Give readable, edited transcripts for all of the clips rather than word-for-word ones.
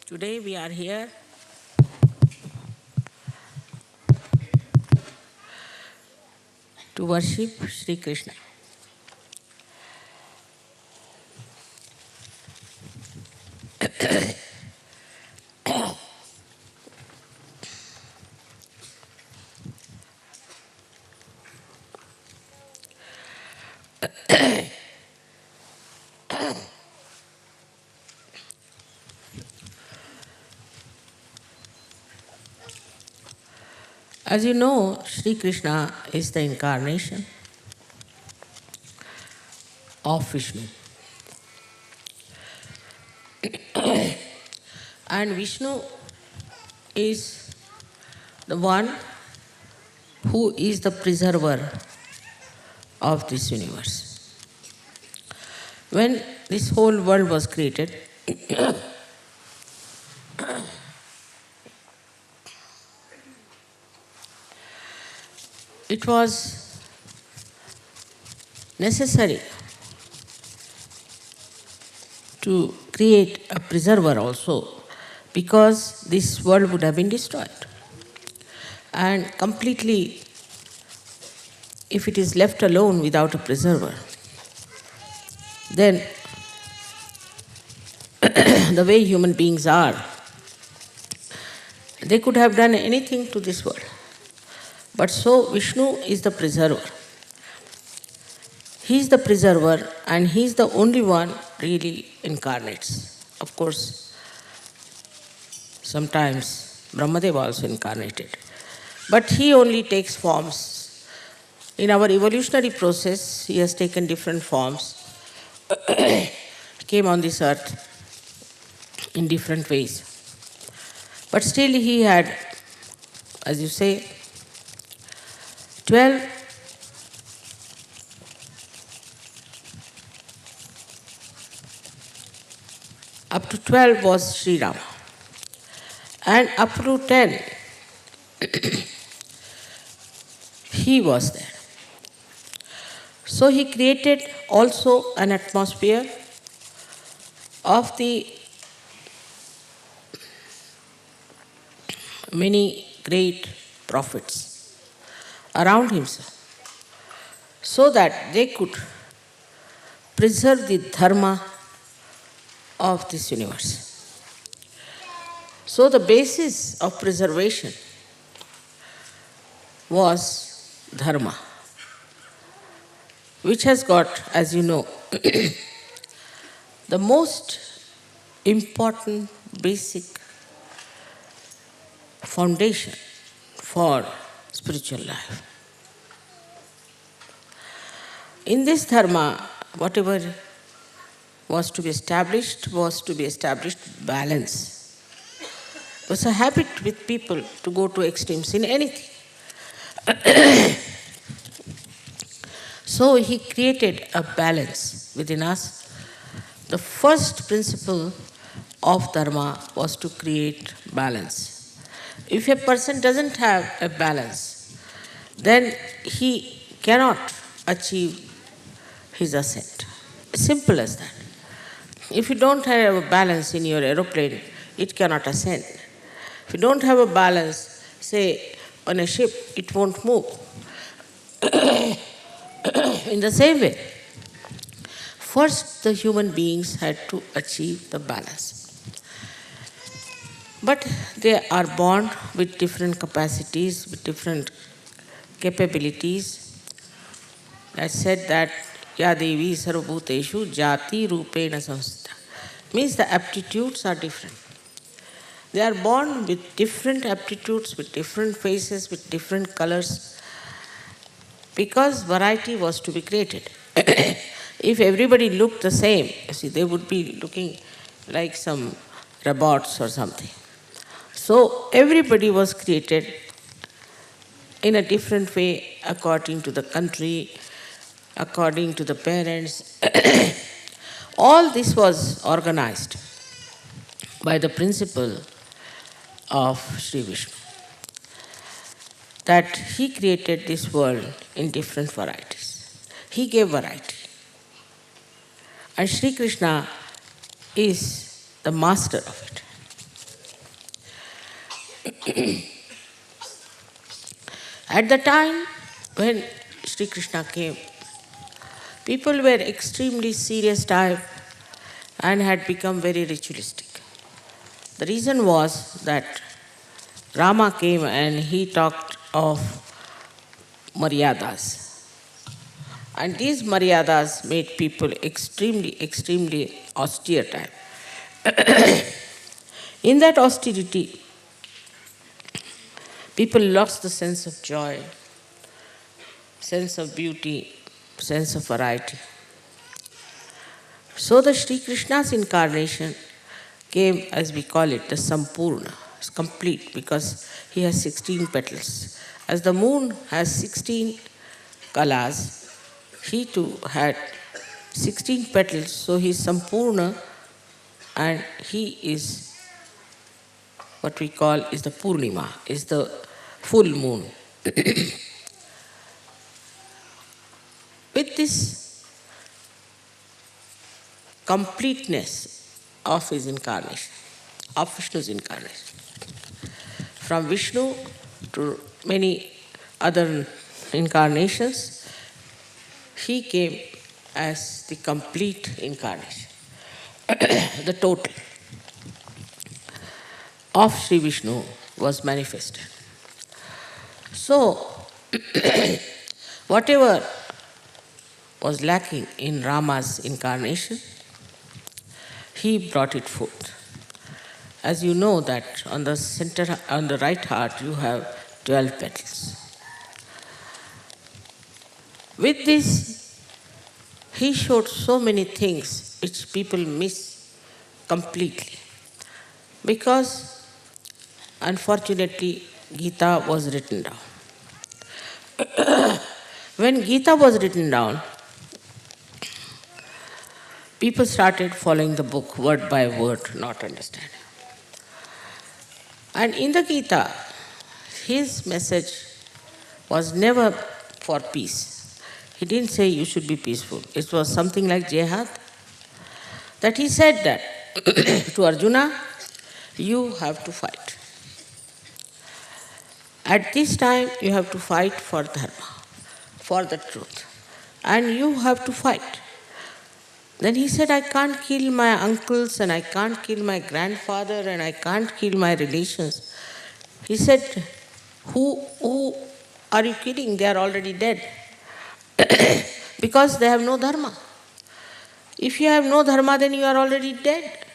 Today we are here to worship Sri Krishna. As you know, Sri Krishna is the incarnation of Vishnu. And Vishnu is the one who is the preserver of this universe. When this whole world was created, it was necessary to create a preserver also, because this world would have been destroyed. And completely, if it is left alone without a preserver, then the way human beings are, they could have done anything to this world. But so Vishnu is the preserver. He is the preserver and he is the only one really incarnates. Of course, sometimes Brahmadeva also incarnated. But he only takes forms. In our evolutionary process, he has taken different forms. He came on this earth in different ways. But still he had, as you say, 12 up to 12 was Sri Rama. And up to 10, he was there. So he created also an atmosphere of the many great prophets around himself, so that they could preserve the dharma of this universe. So the basis of preservation was dharma, which has got, as you know, the most important basic foundation for spiritual life. In this dharma, whatever was to be established balance. It was a habit with people to go to extremes in anything. So he created a balance within us. The first principle of dharma was to create balance. If a person doesn't have a balance, then he cannot achieve his ascent. Simple as that. If you don't have a balance in your aeroplane, it cannot ascend. If you don't have a balance, say, on a ship, it won't move. In the same way, first the human beings had to achieve the balance. But they are born with different capacities, with different capabilities. I said that Ya Devi Sarvabhuteshu Jati Rupena Samsita. Means the aptitudes are different. They are born with different aptitudes, with different faces, with different colors, because variety was to be created. If everybody looked the same, you see, they would be looking like some robots or something. So everybody was created in a different way according to the country, according to the parents. All this was organized by the principle of Sri Vishnu, that he created this world in different varieties. He gave variety. And Sri Krishna is the master of it. At the time when Sri Krishna came, people were extremely serious type and had become very ritualistic. The reason was that Rama came and he talked of maryadas. And these maryadas made people extremely austere type. In that austerity, people lost the sense of joy, sense of beauty, sense of variety. So the Sri Krishna's incarnation came, as we call it, the Sampurna. It's complete because he has 16 petals. As the moon has 16 kalas, he too had 16 petals, so he is Sampurna and he is what we call is the Purnima, is the full moon. With this completeness of his incarnation, of Vishnu's incarnation, from Vishnu to many other incarnations, he came as the complete incarnation, the total of Sri Vishnu was manifested. So, whatever was lacking in Rama's incarnation, he brought it forth. As you know that on the center, on the right heart, you have 12 petals. With this, he showed so many things which people miss completely. Because, unfortunately, Gita was written down. When Gita was written down, people started following the book word by word, not understanding. And in the Gita, his message was never for peace. He didn't say you should be peaceful. It was something like jihad. That he said that to Arjuna, you have to fight. At this time, you have to fight for dharma, for the truth. And you have to fight. Then he said, I can't kill my uncles and I can't kill my grandfather and I can't kill my relations. He said, who are you killing? They are already dead. Because they have no dharma. If you have no dharma, then you are already dead.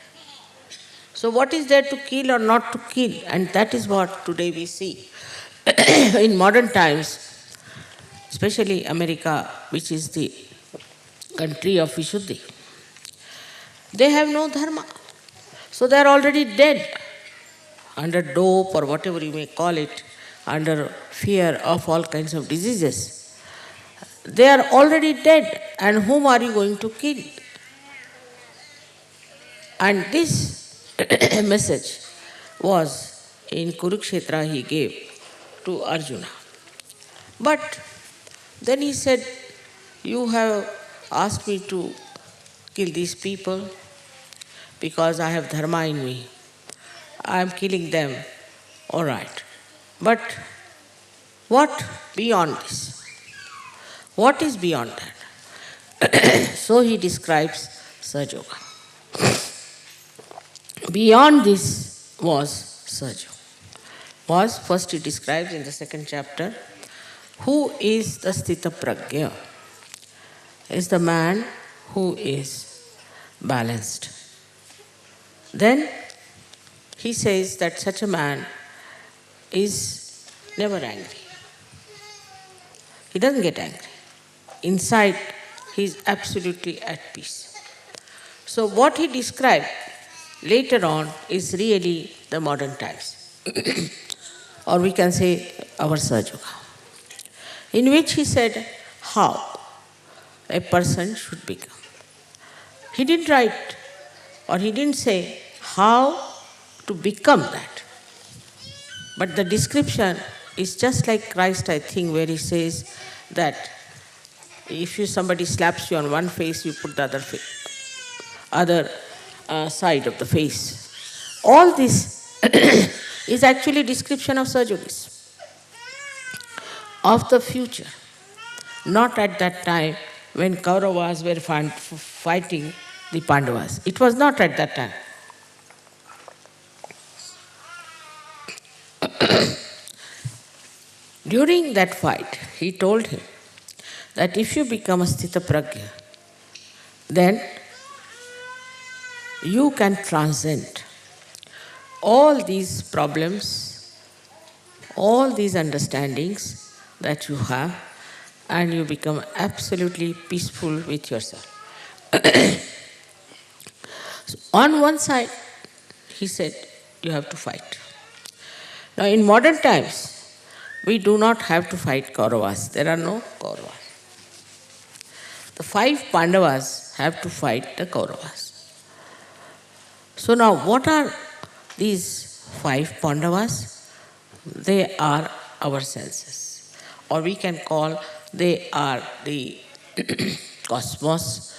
So what is there to kill or not to kill? And that is what today we see. In modern times, especially America, which is the country of Vishuddhi, they have no dharma. So they are already dead, under dope or whatever you may call it, under fear of all kinds of diseases. They are already dead, and whom are you going to kill? And this message was in Kurukshetra he gave to Arjuna. But then he said, you have asked me to kill these people because I have dharma in me. I am killing them, all right. But what beyond this? What is beyond that? So he describes Sahaja. Beyond this was Sahaja. First he describes in the second chapter, who is the Sthita Prajna? Is the man who is balanced. Then he says that such a man is never angry. He doesn't get angry. Inside, he is absolutely at peace. So what he described later on is really the modern times. Or we can say our Sahaja, in which he said how a person should become. He didn't write or he didn't say how to become that. But the description is just like Christ, I think, where he says that if somebody slaps you on one face, you put the other side of the face. All this is actually description of Sahaja Yogis, of the future. Not at that time when Kauravas were fighting the Pandavas. It was not at that time. During that fight, he told him that if you become a Sthita Prajna, then you can transcend all these problems, all these understandings that you have, and you become absolutely peaceful with yourself. So on one side, he said, you have to fight. Now in modern times, we do not have to fight Kauravas. There are no Kauravas. The 5 Pandavas have to fight the Kauravas. So now what are these 5 Pandavas? They are our senses. Or we can call they are the cosmos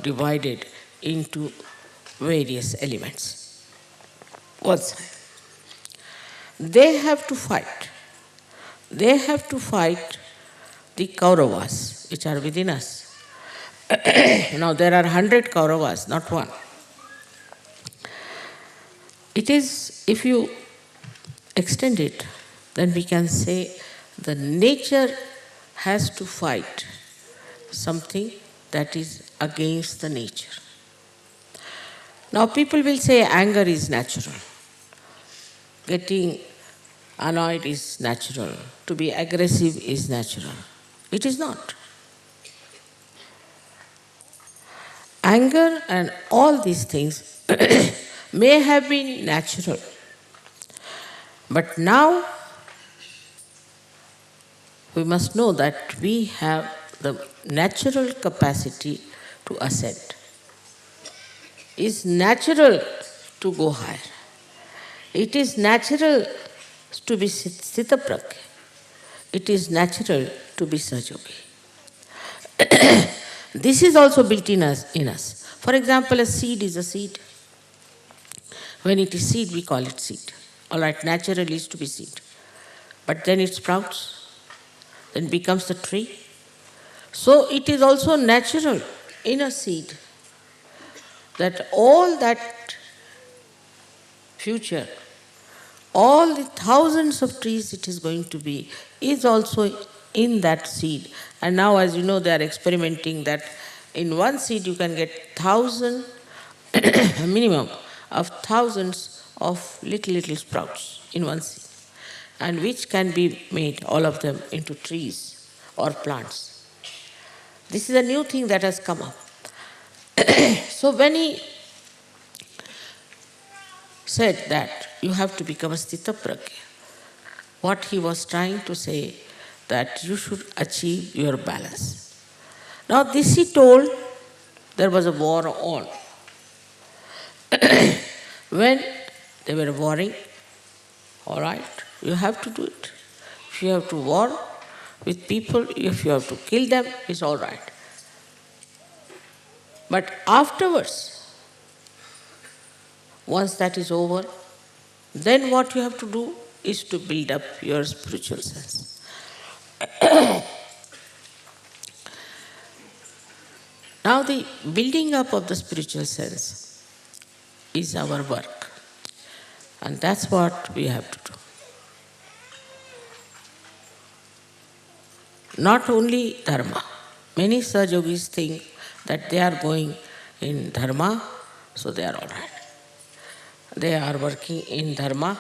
divided into various elements. One side. They have to fight. They have to fight the Kauravas, which are within us. Now there are 100 Kauravas, not one. It is, if you extend it, then we can say the nature has to fight something that is against the nature. Now people will say anger is natural. Getting annoyed is natural. To be aggressive is natural. It is not. Anger and all these things may have been natural. But now we must know that we have the natural capacity to ascend. It's natural to go higher. It is natural to be Sthita Prajna. It is natural to be Sahaja Yogi. This is also built in us. For example, a seed is a seed. When it is seed, we call it seed. All right, natural is to be seed. But then it sprouts, then becomes the tree. So it is also natural in a seed that all that future, all the thousands of trees it is going to be, is also in that seed. And now, as you know, they are experimenting that in one seed you can get 1,000, a minimum of thousands of little sprouts in one seed, and which can be made, all of them, into trees or plants. This is a new thing that has come up. So when he said that you have to become a Sthita Prajna, what he was trying to say, that you should achieve your balance. Now this he told, there was a war on. When they were warring, all right, you have to do it. If you have to war with people, if you have to kill them, it's all right. But afterwards, once that is over, then what you have to do is to build up your spiritual sense. Now the building up of the spiritual sense is our work. And that's what we have to do. Not only dharma. Many Sahaja Yogis think that they are going in dharma, so they are all right. They are working in dharma,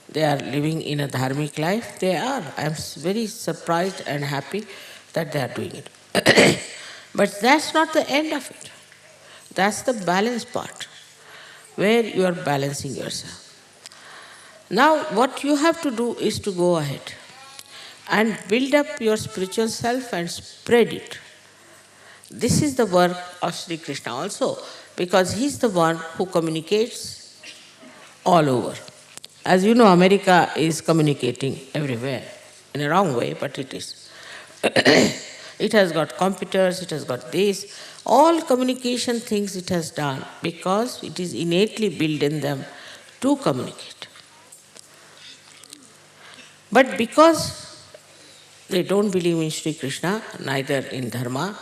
they are living in a dharmic life. They are. I am very surprised and happy that they are doing it. But that's not the end of it. That's the balance part, where you are balancing yourself. Now what you have to do is to go ahead and build up your spiritual self and spread it. This is the work of Sri Krishna also, because he is the one who communicates all over. As you know, America is communicating everywhere, in a wrong way, but it is. It has got computers, it has got this, all communication things it has done, because it is innately built in them to communicate. But because they don't believe in Sri Krishna, neither in Dharma,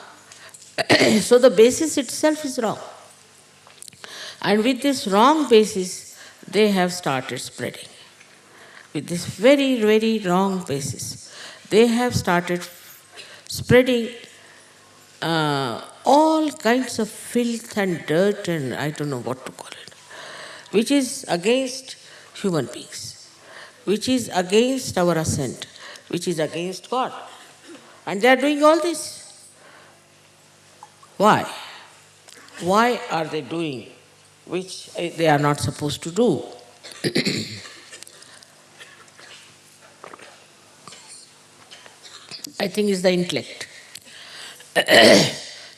so the basis itself is wrong. And with this wrong basis, they have started spreading. With this very, very wrong basis, they have started spreading all kinds of filth and dirt and I don't know what to call it, which is against human beings, which is against our ascent, which is against God. And they are doing all this. Why? Why are they doing which they are not supposed to do? I think it's the intellect.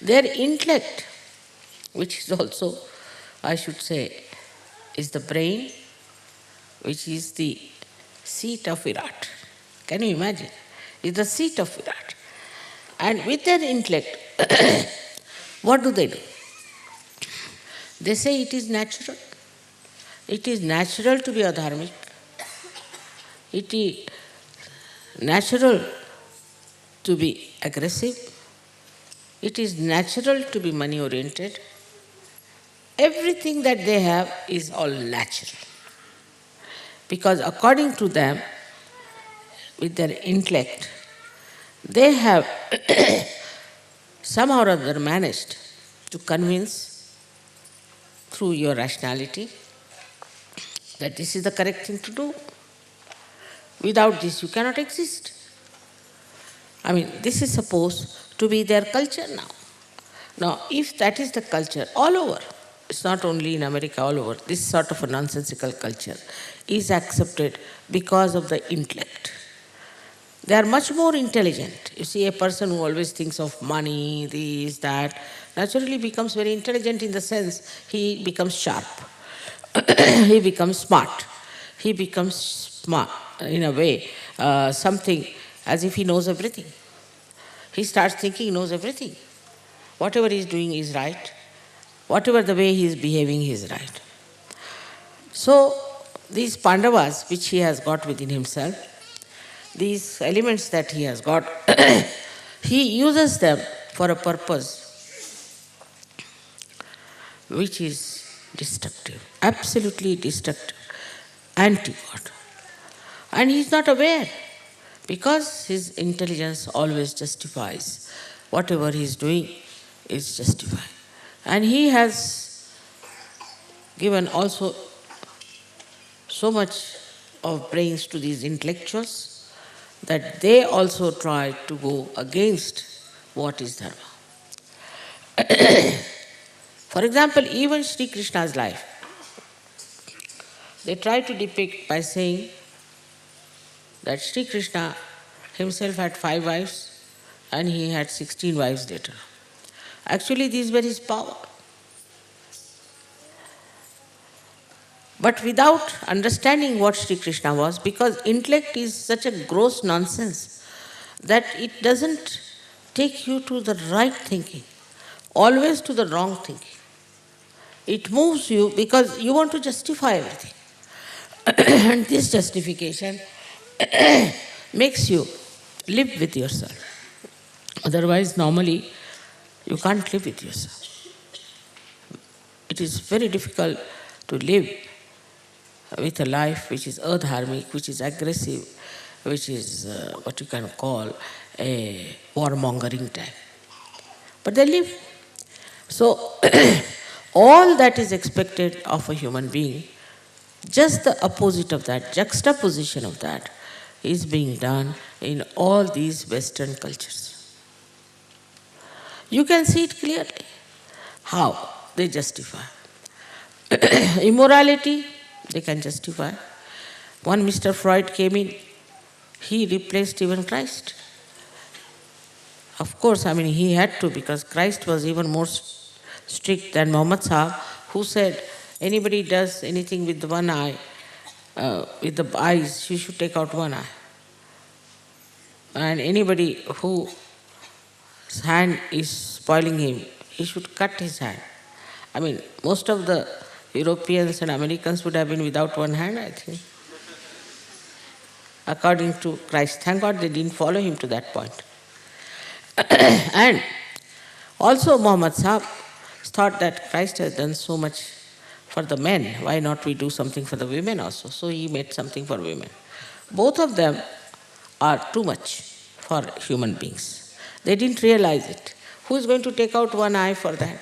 Their intellect, which is also, I should say, is the brain, which is the seat of Virat. Can you imagine? It's the seat of Virat. And with their intellect, what do? They say it is natural. It is natural to be adharmic. It is natural to be aggressive. It is natural to be money oriented. Everything that they have is all natural. Because according to them, with their intellect, they have somehow or other managed to convince through your rationality that this is the correct thing to do. Without this, you cannot exist. I mean, this is supposed to be their culture now. Now, if that is the culture all over, it's not only in America, all over, this sort of a nonsensical culture is accepted because of the intellect. They are much more intelligent. You see, a person who always thinks of money, this, that, naturally becomes very intelligent in the sense he becomes sharp. He becomes smart. He becomes smart in a way, something as if he knows everything. He starts thinking he knows everything. Whatever he is doing is right. Whatever the way he is behaving, he is right. So, these Pandavas, which he has got within himself, these elements that he has got, he uses them for a purpose which is destructive, absolutely destructive, anti-God. And he is not aware because his intelligence always justifies. Whatever he is doing is justified. And he has given also so much of brains to these intellectuals that they also try to go against what is Dharma. For example, even Sri Krishna's life, they try to depict by saying that Sri Krishna himself had 5 wives and he had 16 wives later. Actually, these were his power. But without understanding what Sri Krishna was, because intellect is such a gross nonsense that it doesn't take you to the right thinking, always to the wrong thinking. It moves you because you want to justify everything. And this justification makes you live with yourself. Otherwise, normally, you can't live with yourself. It is very difficult to live with a life which is adharmic, which is aggressive, which is what you can call a warmongering type. But they live. So, all that is expected of a human being, just the opposite of that, juxtaposition of that, is being done in all these Western cultures. You can see it clearly, how they justify. Immorality, they can justify. One Mr. Freud came in, he replaced even Christ. Of course, I mean, he had to, because Christ was even more strict than Muhammad Sahib, who said, anybody does anything with one eye, with the eyes, you should take out one eye. And anybody whose hand is spoiling him, he should cut his hand. I mean, most of the Europeans and Americans would have been without one hand, I think, according to Christ. Thank God they didn't follow him to that point. And also Muhammad Sahib thought that Christ has done so much for the men, why not we do something for the women also? So he made something for women. Both of them are too much for human beings. They didn't realize it. Who is going to take out one eye for that?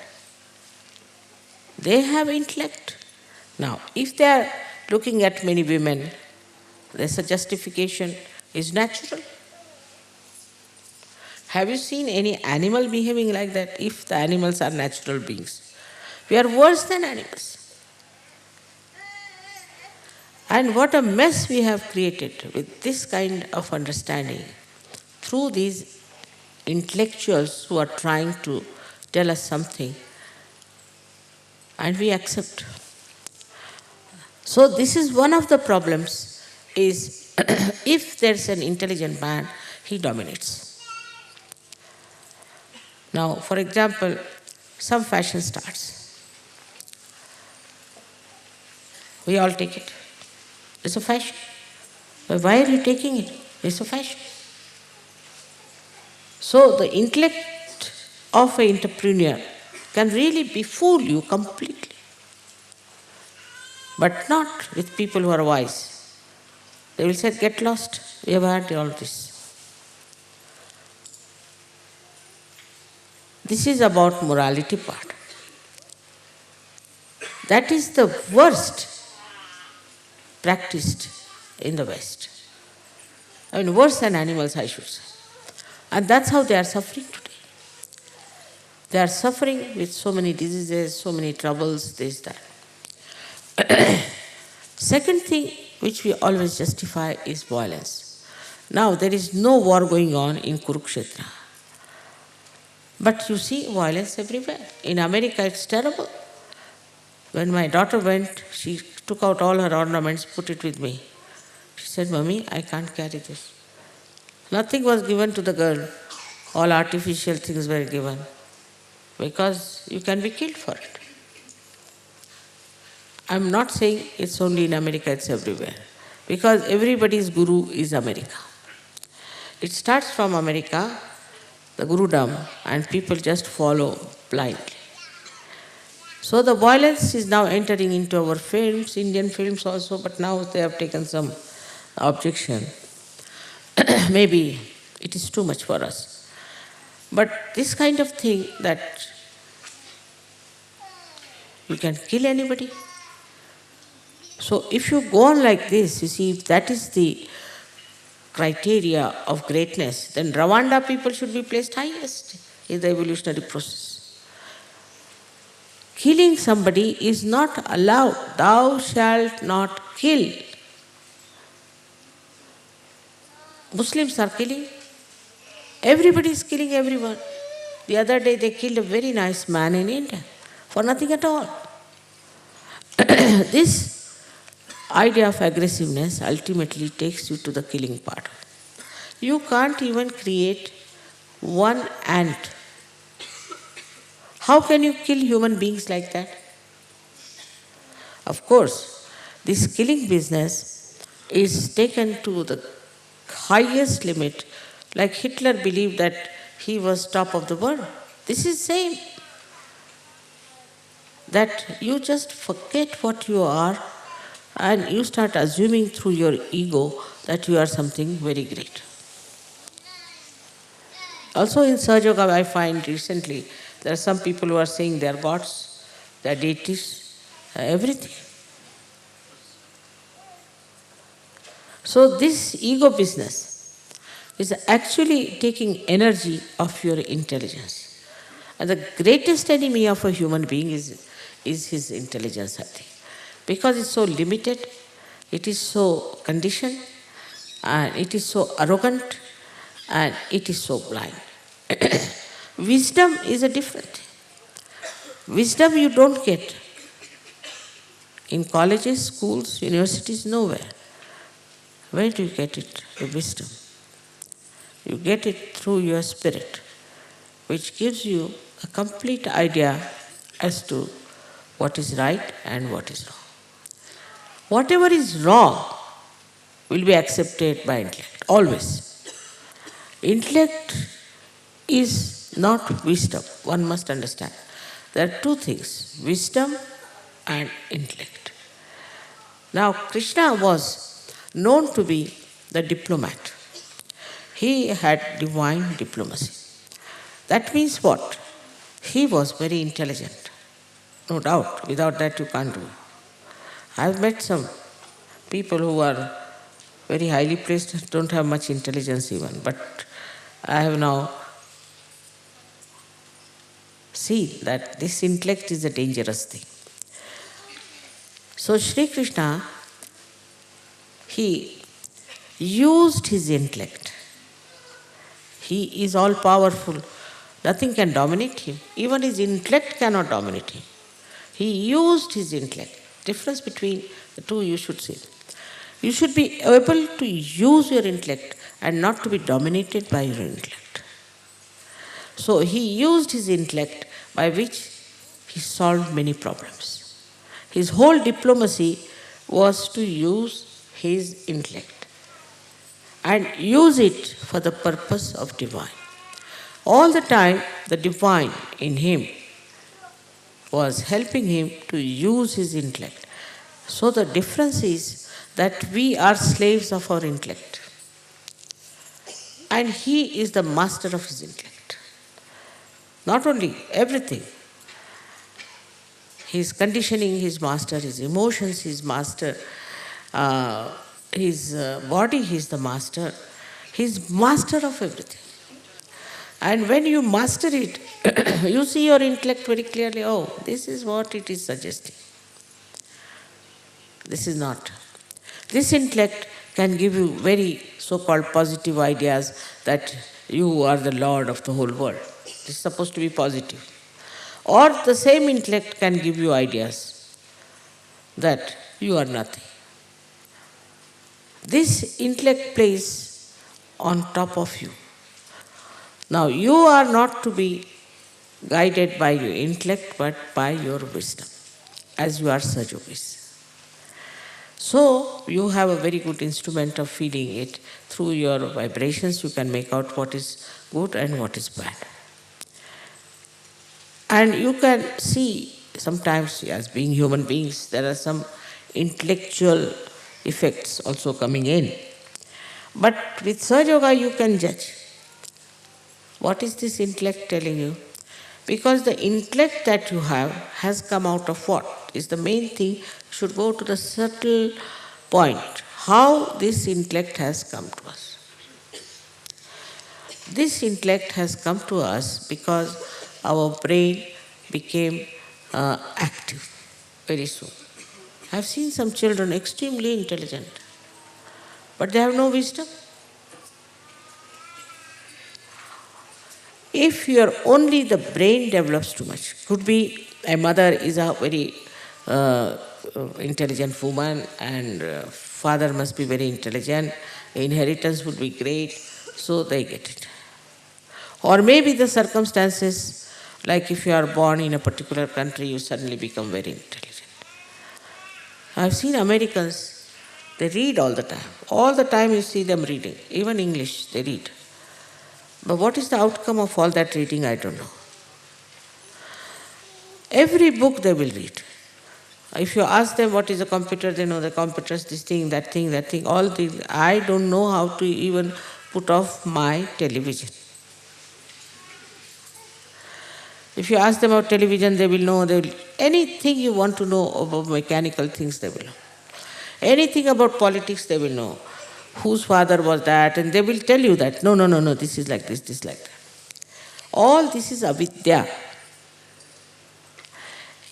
They have intellect. Now, if they are looking at many women, there's a justification is natural. Have you seen any animal behaving like that? If the animals are natural beings, we are worse than animals. And what a mess we have created with this kind of understanding through these intellectuals who are trying to tell us something, and we accept. So this is one of the problems, is if there's an intelligent man, he dominates. Now, for example, some fashion starts. We all take it. It's a fashion. But why are you taking it? It's a fashion. So the intellect of an entrepreneur can really befool you completely. But not with people who are wise. They will say, get lost. We have had all this. This is about morality part. That is the worst practiced in the West. I mean, worse than animals, I should say. And that's how they are suffering today. They are suffering with so many diseases, so many troubles, this, that. Second thing which we always justify is violence. Now, there is no war going on in Kurukshetra. But you see violence everywhere. In America, it's terrible. When my daughter went, she took out all her ornaments, put it with me. She said, Mummy, I can't carry this. Nothing was given to the girl. All artificial things were given. Because you can be killed for it. I'm not saying it's only in America, it's everywhere. Because everybody's guru is America. It starts from America, the Gurudom, and people just follow blindly. So the violence is now entering into our films, Indian films also, but now they have taken some objection. Maybe it is too much for us. But this kind of thing that you can kill anybody. So if you go on like this, you see, if that is the criteria of greatness, then Rwanda people should be placed highest in the evolutionary process. Killing somebody is not allowed. Thou shalt not kill. Muslims are killing. Everybody is killing everyone. The other day they killed a very nice man in India for nothing at all. This idea of aggressiveness ultimately takes you to the killing part. You can't even create one ant. How can you kill human beings like that? Of course, this killing business is taken to the highest limit, like Hitler believed that he was top of the world. This is same. That you just forget what you are and you start assuming through your ego that you are something very great. Also in Sahaja Yoga, I find recently there are some people who are saying they are gods, they are deities, everything. So this ego business is actually taking energy of your intelligence. And the greatest enemy of a human being is his intelligence, I think. Because it's so limited, it is so conditioned, and it is so arrogant, and it is so blind. Wisdom is a different thing. Wisdom you don't get in colleges, schools, universities, nowhere. Where do you get it, the wisdom? You get it through your spirit, which gives you a complete idea as to what is right and what is wrong. Whatever is wrong will be accepted by intellect, always. Intellect is not wisdom, one must understand. There are two things, wisdom and intellect. Now, Krishna was known to be the diplomat. He had divine diplomacy. That means what? He was very intelligent. No doubt, without that you can't do. I've met some people who are very highly placed, don't have much intelligence even, but I have now seen that this intellect is a dangerous thing. So Sri Krishna, he used his intellect. He is all powerful. Nothing can dominate him. Even his intellect cannot dominate him. He used his intellect. Difference between the two you should see. You should be able to use your intellect and not to be dominated by your intellect. So he used his intellect by which he solved many problems. His whole diplomacy was to use his intellect and use it for the purpose of divine. All the time, the divine in him was helping him to use his intellect. So the difference is that we are slaves of our intellect. And he is the master of his intellect. Not only everything. His conditioning, his master, his emotions, his master, his body, he is the master. He is master of everything. And when you master it, you see your intellect very clearly, oh, this is what it is suggesting. This is not. This intellect can give you very so-called positive ideas that you are the Lord of the whole world. This is supposed to be positive. Or the same intellect can give you ideas that you are nothing. This intellect plays on top of you. Now, you are not to be guided by your intellect but by your wisdom, as you are Sajogis. So, you have a very good instrument of feeling it. Through your vibrations, you can make out what is good and what is bad. And you can see, sometimes as being human beings, there are some intellectual effects also coming in. But with Sahaja Yoga, you can judge. What is this intellect telling you? Because the intellect that you have has come out of what? Is the main thing. You should go to the subtle point. How this intellect has come to us. This intellect has come to us because our brain became active very soon. I have seen some children extremely intelligent, but they have no wisdom. If only the brain develops too much, could be a mother is a very intelligent woman and father must be very intelligent, inheritance would be great, so they get it. Or maybe the circumstances, like if you are born in a particular country, you suddenly become very intelligent. I've seen Americans, they read all the time. All the time you see them reading. Even English, they read. But what is the outcome of all that reading, I don't know. Every book they will read. If you ask them what is a computer, they know the computer is this thing, that thing, that thing, all things. I don't know how to even put off my television. If you ask them about television, they will know. Anything you want to know about mechanical things, they will know. Anything about politics, they will know. Whose father was that? And they will tell you that. No, this is like this is like that. All this is avidya.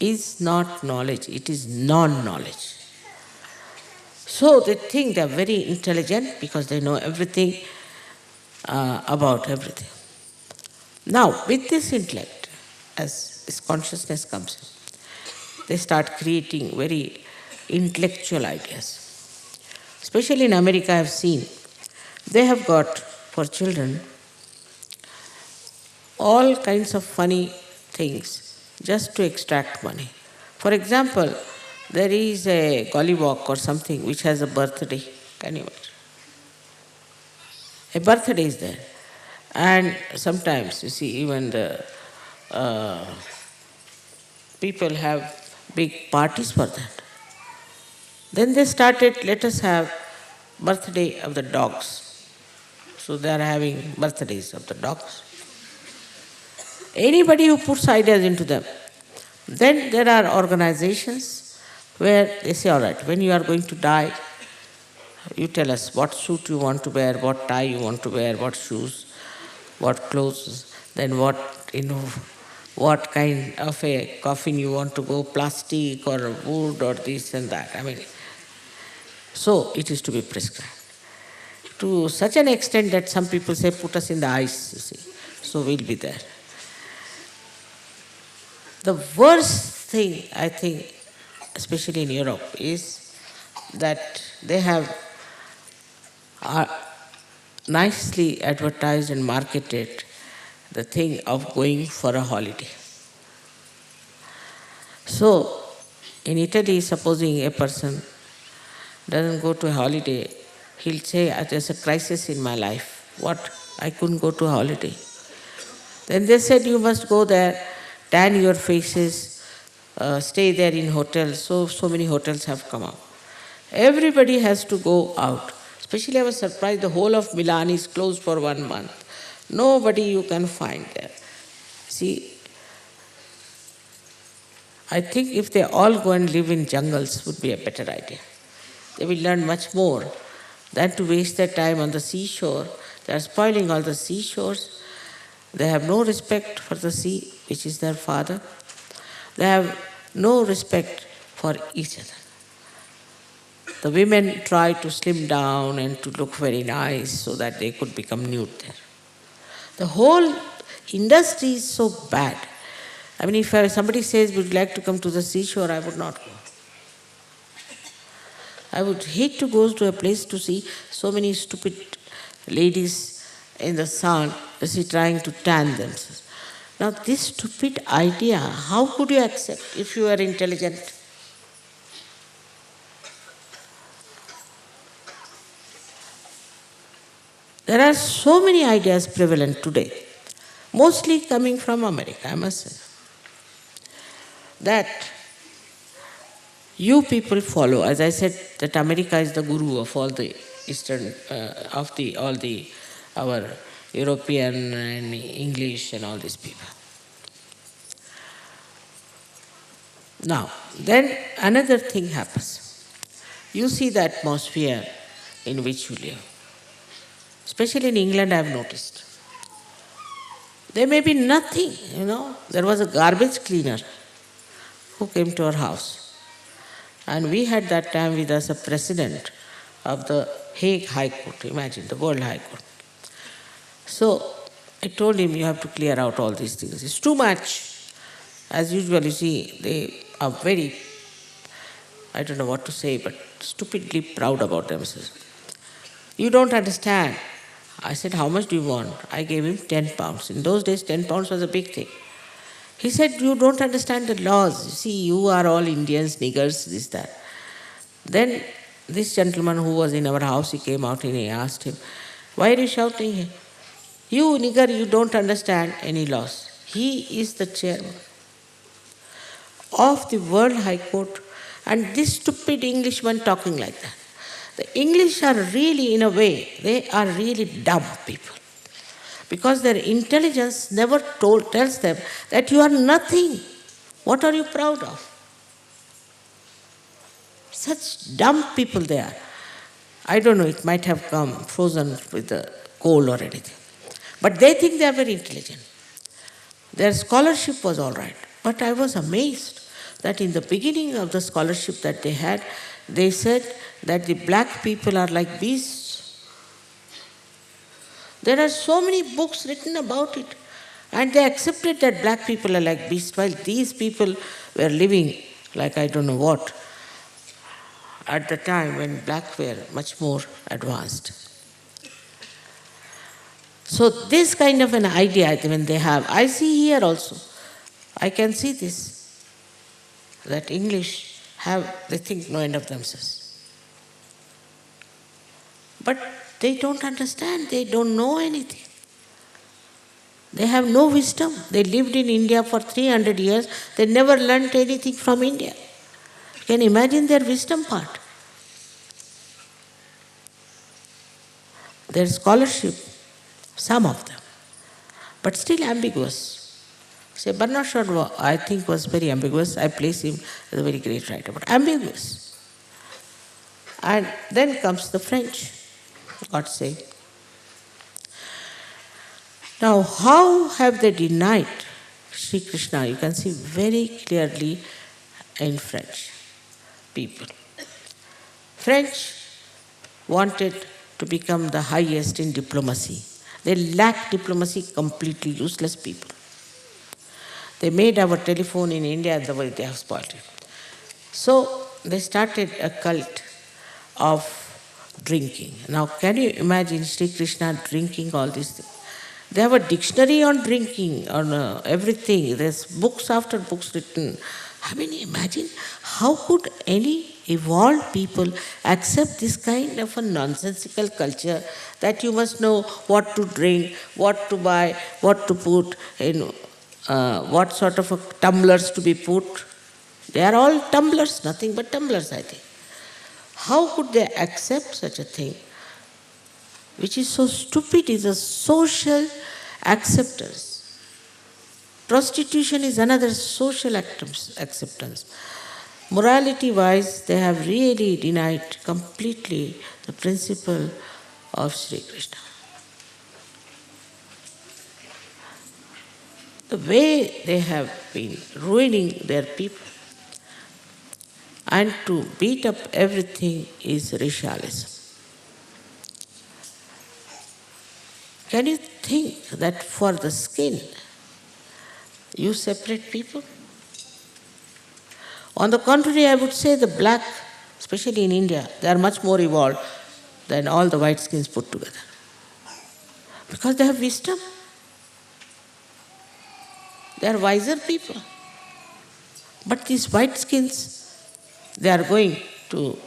Is not knowledge. It is non-knowledge. So they think they are very intelligent because they know everything about everything. Now, with this intellect, as this consciousness comes in, they start creating very intellectual ideas. Especially in America, I have seen, they have got for children all kinds of funny things just to extract money. For example, there is a gollywog or something which has a birthday. Can you imagine? A birthday is there. And sometimes, you see, even the uh, people have big parties for that. Then they started, let us have birthday of the dogs. So they are having birthdays of the dogs. Anybody who puts ideas into them. Then there are organizations where they say, all right, when you are going to die, you tell us what suit you want to wear, what tie you want to wear, what shoes, what clothes, then what kind of a coffin you want to go, plastic or wood or this and that. I mean, so it is to be prescribed. To such an extent that some people say, put us in the ice, you see, so we'll be there. The worst thing, I think, especially in Europe, is that they have nicely advertised and marketed the thing of going for a holiday. So, in Italy, supposing a person doesn't go to a holiday, he'll say, there's a crisis in my life. What? I couldn't go to a holiday. Then they said, you must go there, tan your faces, stay there in hotels. So many hotels have come up. Everybody has to go out. Especially I was surprised, the whole of Milan is closed for 1 month. Nobody you can find there. See, I think if they all go and live in jungles would be a better idea. They will learn much more than to waste their time on the seashore. They are spoiling all the seashores. They have no respect for the sea, which is their father. They have no respect for each other. The women try to slim down and to look very nice so that they could become nude there. The whole industry is so bad. I mean, if somebody says, would you like to come to the seashore, I would not go. I would hate to go to a place to see so many stupid ladies in the sun, trying to tan themselves. Now, this stupid idea, how could you accept if you are intelligent? There are so many ideas prevalent today, mostly coming from America, I must say, that you people follow. As I said, that America is the guru of all the Eastern, our European and English and all these people. Now, then another thing happens. You see the atmosphere in which you live. Especially in England, I have noticed. There may be nothing, There was a garbage cleaner who came to our house. And we had that time with us a president of the Hague High Court, imagine, the World High Court. So I told him, you have to clear out all these things. It's too much. As usual, you see, they are very, I don't know what to say, but stupidly proud about themselves. You don't understand. I said, how much do you want? I gave him 10 pounds. In those days, 10 pounds was a big thing. He said, you don't understand the laws. You see, you are all Indians, niggers, this, that. Then this gentleman who was in our house, he came out and he asked him, why are you shouting? You nigger, you don't understand any laws. He is the chairman of the World High Court, and this stupid Englishman talking like that. The English are really, in a way, they are really dumb people. Because their intelligence never tells them that you are nothing. What are you proud of? Such dumb people they are. I don't know, it might have come frozen with the cold or anything. But they think they are very intelligent. Their scholarship was all right. But I was amazed that in the beginning of the scholarship that they had, they said that the black people are like beasts. There are so many books written about it. And they accepted that black people are like beasts, while these people were living like I don't know what, at the time when black were much more advanced. So this kind of an idea when they have, I see here also, I can see this. that English they think no end of themselves. But they don't understand, they don't know anything. They have no wisdom. They lived in India for 300 years, they never learnt anything from India. You can imagine their wisdom part. Their scholarship, some of them, but still ambiguous. Say, Bernard Shaw, I think, was very ambiguous. I place him as a very great writer, but ambiguous. And then comes the French, God's sake. Now, how have they denied Sri Krishna? You can see very clearly in French people. French wanted to become the highest in diplomacy. They lack diplomacy, completely useless people. They made our telephone in India the way they have spoiled it. So they started a cult of drinking. Now can you imagine Sri Krishna drinking all these things? They have a dictionary on drinking, on everything. There's books after books written. I mean, imagine how could any evolved people accept this kind of a nonsensical culture that you must know what to drink, what to buy, what to put in, what sort of tumblers to be put. They are all tumblers, nothing but tumblers, I think. How could they accept such a thing, which is so stupid, is a social acceptance. Prostitution is another social acceptance. Morality-wise, they have really denied completely the principle of Sri Krishna. The way they have been ruining their people and to beat up everything is racialism. Can you think that for the skin, you separate people? On the contrary, I would say the black, especially in India, they are much more evolved than all the white skins put together. Because they have wisdom. They are wiser people. But these white skins, they are going to,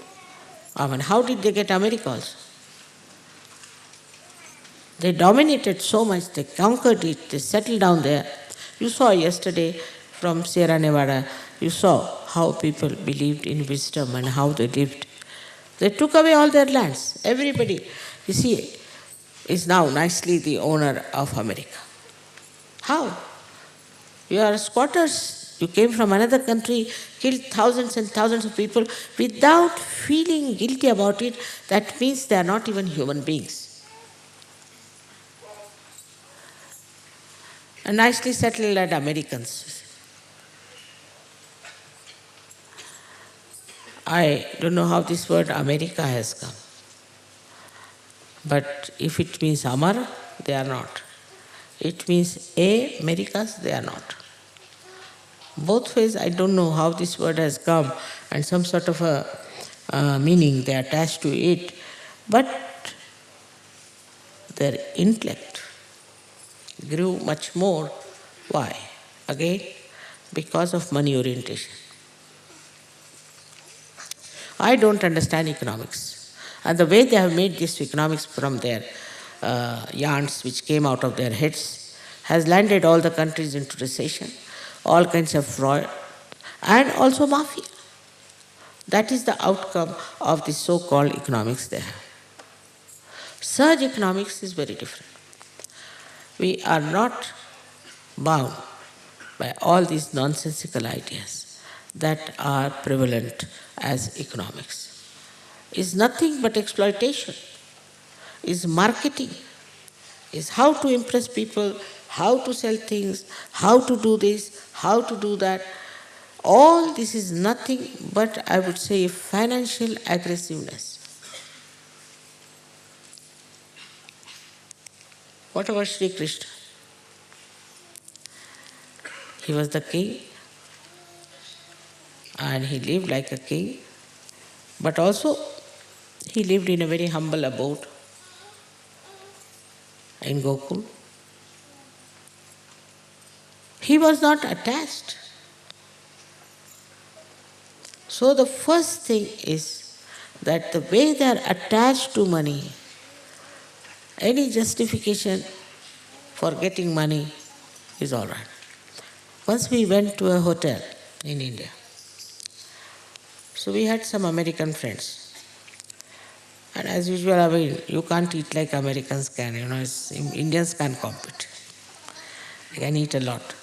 how did they get America also? They dominated so much, they conquered it, they settled down there. You saw yesterday from Sierra Nevada, you saw how people believed in wisdom and how they lived. They took away all their lands. Everybody, you see, is now nicely the owner of America. How? You are squatters. You came from another country, killed thousands and thousands of people without feeling guilty about it. That means they are not even human beings. And nicely settled as Americans. I don't know how this word America has come. But if it means Amar, they are not. It means Americas, they are not. Both ways, I don't know how this word has come and some sort of a meaning they attach to it. But their intellect grew much more. Why? Again, because of money orientation. I don't understand economics. And the way they have made this economics from their yarns which came out of their heads has landed all the countries into recession, all kinds of fraud, and also mafia. That is the outcome of the so-called economics they have. Surge economics is very different. We are not bound by all these nonsensical ideas that are prevalent as economics. Is nothing but exploitation, is marketing, is how to impress people, how to sell things, how to do this, how to do that. All this is nothing but, I would say, financial aggressiveness. What about Sri Krishna? He was the king and he lived like a king, but also he lived in a very humble abode in Gokul. He was not attached. So the first thing is that the way they are attached to money, any justification for getting money is all right. Once we went to a hotel in India. So we had some American friends. And as usual, I mean, you can't eat like Americans can, Indians can't compete. They can eat a lot.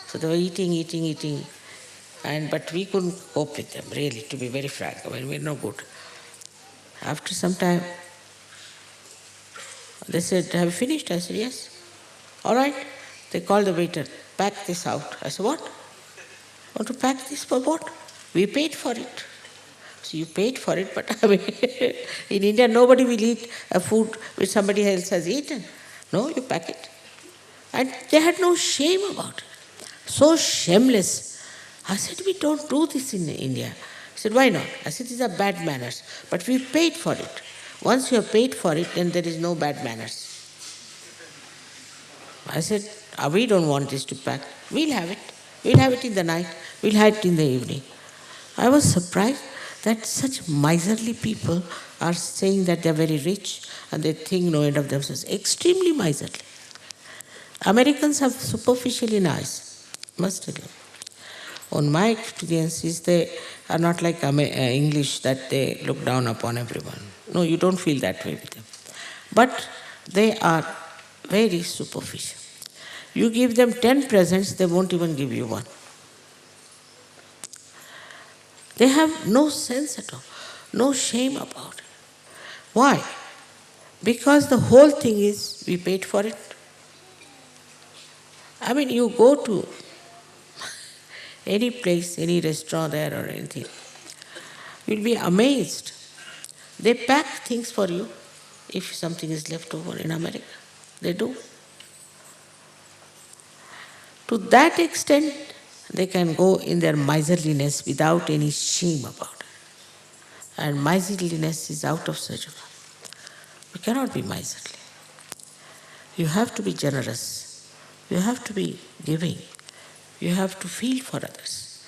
So they were eating, but we couldn't cope with them, really, to be very frank. I mean, we're no good. After some time, they said, have you finished? I said, yes. All right. They called the waiter, pack this out. I said, what? Want to pack this for what? We paid for it. So you paid for it, but I mean, in India nobody will eat a food which somebody else has eaten. No, you pack it. And they had no shame about it. So shameless. I said, we don't do this in India. I said, why not? I said, these are bad manners. But we paid for it. Once you have paid for it, then there is no bad manners. I said, we don't want this to pack. We'll have it. We'll have it in the night. We'll have it in the evening. I was surprised that such miserly people are saying that they're very rich and they think no end of themselves. Extremely miserly. Americans are superficially nice, must tell you. On my experience is they are not like English that they look down upon everyone. No, you don't feel that way with them. But they are very superficial. You give them 10 presents, they won't even give you one. They have no sense at all, no shame about it. Why? Because the whole thing is we paid for it. I mean, you go to any place, any restaurant there or anything, you'll be amazed. They pack things for you if something is left over in America. They do. To that extent, they can go in their miserliness without any shame about it. And miserliness is out of search of. You cannot be miserly. You have to be generous. You have to be giving. You have to feel for others.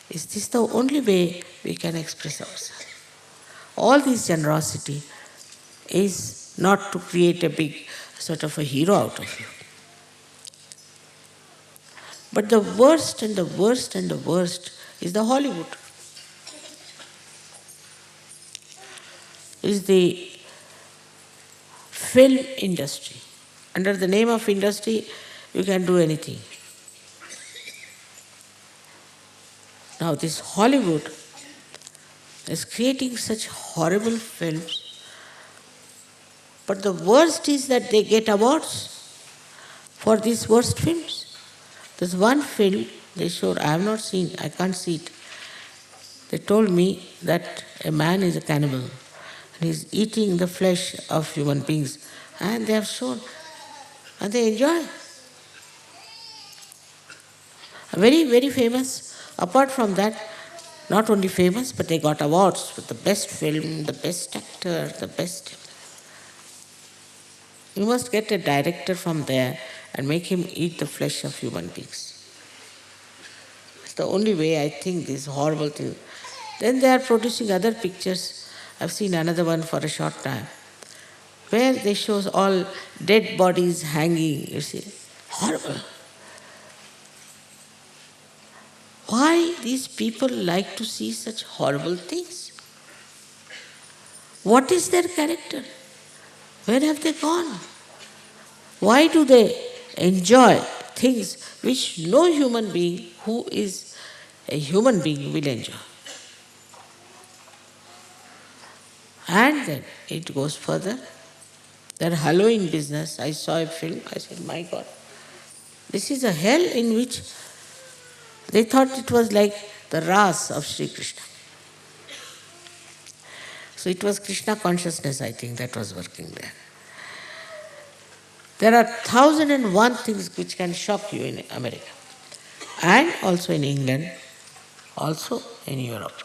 Is this the only way we can express ourselves? All this generosity is not to create a big sort of a hero out of you. But the worst and the worst and the worst is the Hollywood. Is the film industry. Under the name of industry, you can do anything. Now this Hollywood is creating such horrible films, but the worst is that they get awards for these worst films. There's one film they showed, I have not seen, I can't see it. They told me that a man is a cannibal and he's eating the flesh of human beings, and they have shown, and they enjoy. Very, very famous. Apart from that, not only famous, but they got awards for the best film, the best actor, the best. You must get a director from there and make him eat the flesh of human beings. It's the only way I think this horrible thing. Then they are producing other pictures. I've seen another one for a short time, where they show all dead bodies hanging, you see. Horrible. Why these people like to see such horrible things? What is their character? Where have they gone? Why do they enjoy things which no human being who is a human being will enjoy? And then it goes further. Their Halloween business, I saw a film, I said, my God, this is a hell in which they thought it was like the Ras of Sri Krishna. So it was Krishna consciousness, I think, that was working there. There are 1,001 things which can shock you in America, and also in England, also in Europe.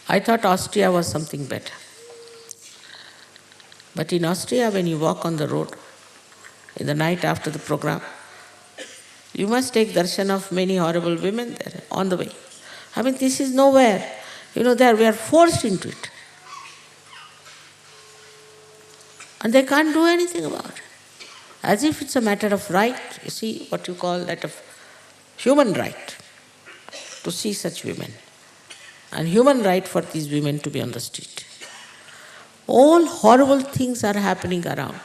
I thought Austria was something better. But in Austria, when you walk on the road, in the night after the program, You must take darshan of many horrible women there on the way. I mean, this is nowhere. There we are forced into it. And they can't do anything about it. As if it's a matter of right, you see, what you call that of human right, to see such women. And human right for these women to be on the street. All horrible things are happening around.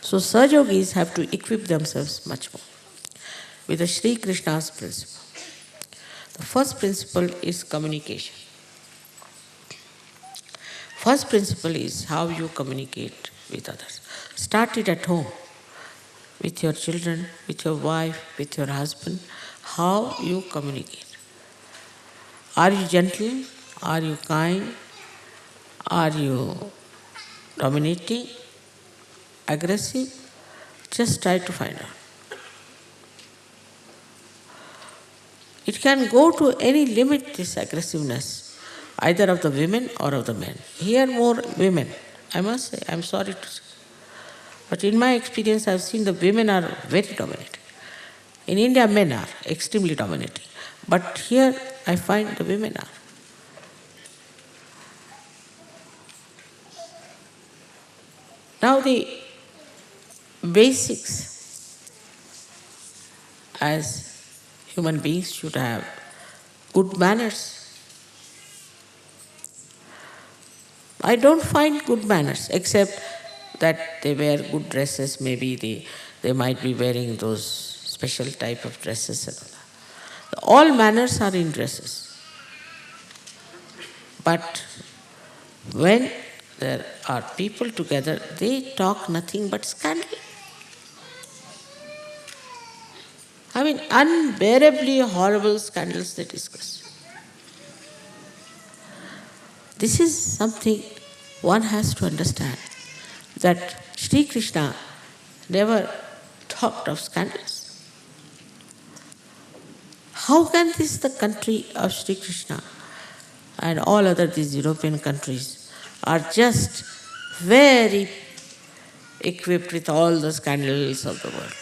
So Sahaja-yogis have to equip themselves much more with the Sri Krishna's principle. The first principle is communication. First principle is how you communicate with others. Start it at home, with your children, with your wife, with your husband, how you communicate. Are you gentle? Are you kind? Are you dominating? Aggressive? Just try to find out. It can go to any limit, this aggressiveness, either of the women or of the men. Here more women, I must say, I'm sorry to say. But in my experience, I've seen the women are very dominating. In India, men are extremely dominating. But here, I find the women are. Now the basics, as human beings should have good manners. I don't find good manners, except that they wear good dresses. Maybe they might be wearing those special type of dresses and all that. All manners are in dresses. But when there are people together, they talk nothing but scandal. I mean, unbearably horrible scandals they discuss. This is something one has to understand, that Sri Krishna never talked of scandals. How can this, the country of Sri Krishna and all other these European countries are just very equipped with all the scandals of the world?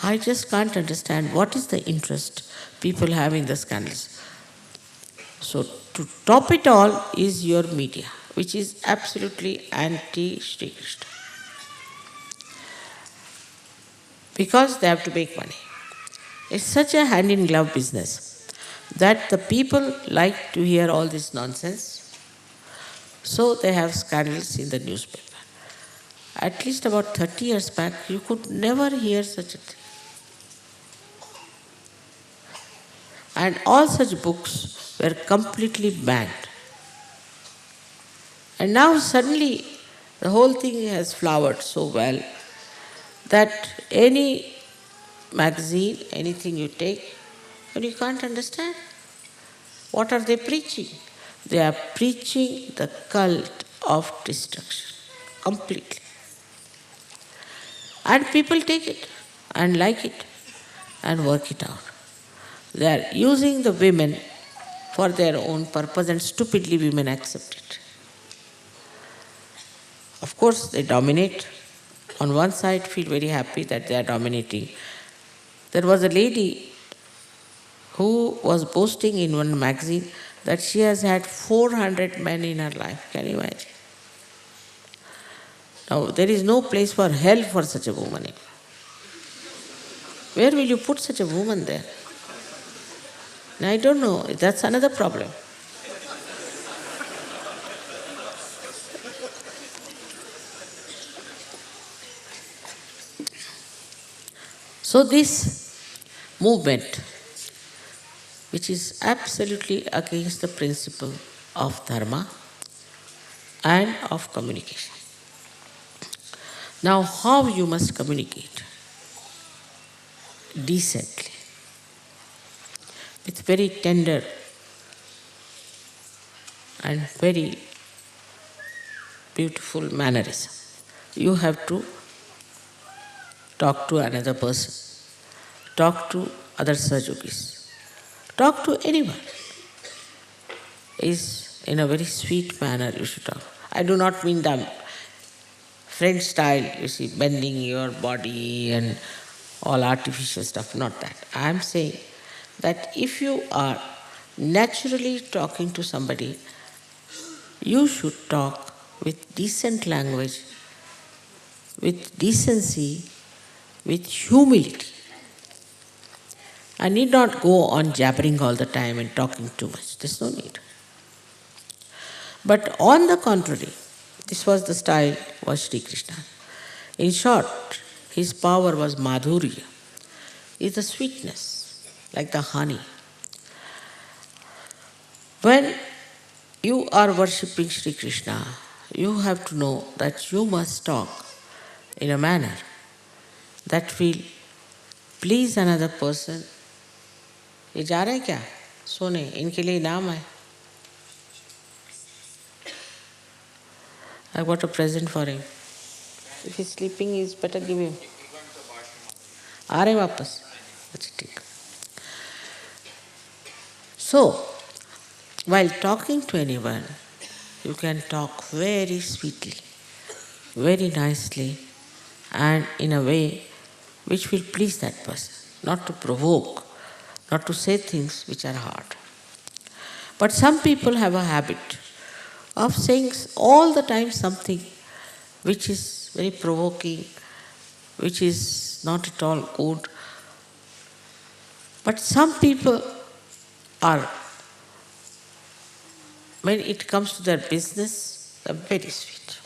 I just can't understand what is the interest people have in the scandals. So to top it all is your media, which is absolutely anti-Sri Krishna. Because they have to make money. It's such a hand-in-glove business that the people like to hear all this nonsense. So they have scandals in the newspaper. At least about 30 years back, you could never hear such a thing. And all such books were completely banned. And now suddenly the whole thing has flowered so well that any magazine, anything you take, and you can't understand. What are they preaching? They are preaching the cult of destruction, completely. And people take it and like it and work it out. They are using the women for their own purpose, and stupidly women accept it. Of course, they dominate. On one side, feel very happy that they are dominating. There was a lady who was boasting in one magazine that she has had 400 men in her life. Can you imagine? Now, there is no place for hell for such a woman. Where will you put such a woman there? Now, I don't know. That's another problem. So this movement, which is absolutely against the principle of dharma and of communication. Now, how you must communicate? Decently, with very tender and very beautiful mannerism. You have to talk to another person, talk to other Sahaja-yogis, talk to anyone. Is in a very sweet manner you should talk. I do not mean the French style, you see, bending your body and all artificial stuff, not that. I am saying that if you are naturally talking to somebody, you should talk with decent language, with decency, with humility. I need not go on jabbering all the time and talking too much. There's no need. But on the contrary, this was the style of Sri Krishna. In short, his power was madhurya, is the sweetness, like the honey. When you are worshipping Sri Krishna, you have to know that you must talk in a manner that will please another person. ये जा रहे हैं क्या सोने? इनके लिए इनाम है. I got a present for him. If he's sleeping, it's better give him. आ रहे वापस? अच्छा ठीक. So, while talking to anyone, you can talk very sweetly, very nicely, and in a way which will please that person, not to provoke, not to say things which are hard. But some people have a habit of saying all the time something which is very provoking, which is not at all good. But some people are, when it comes to their business, they're very sweet.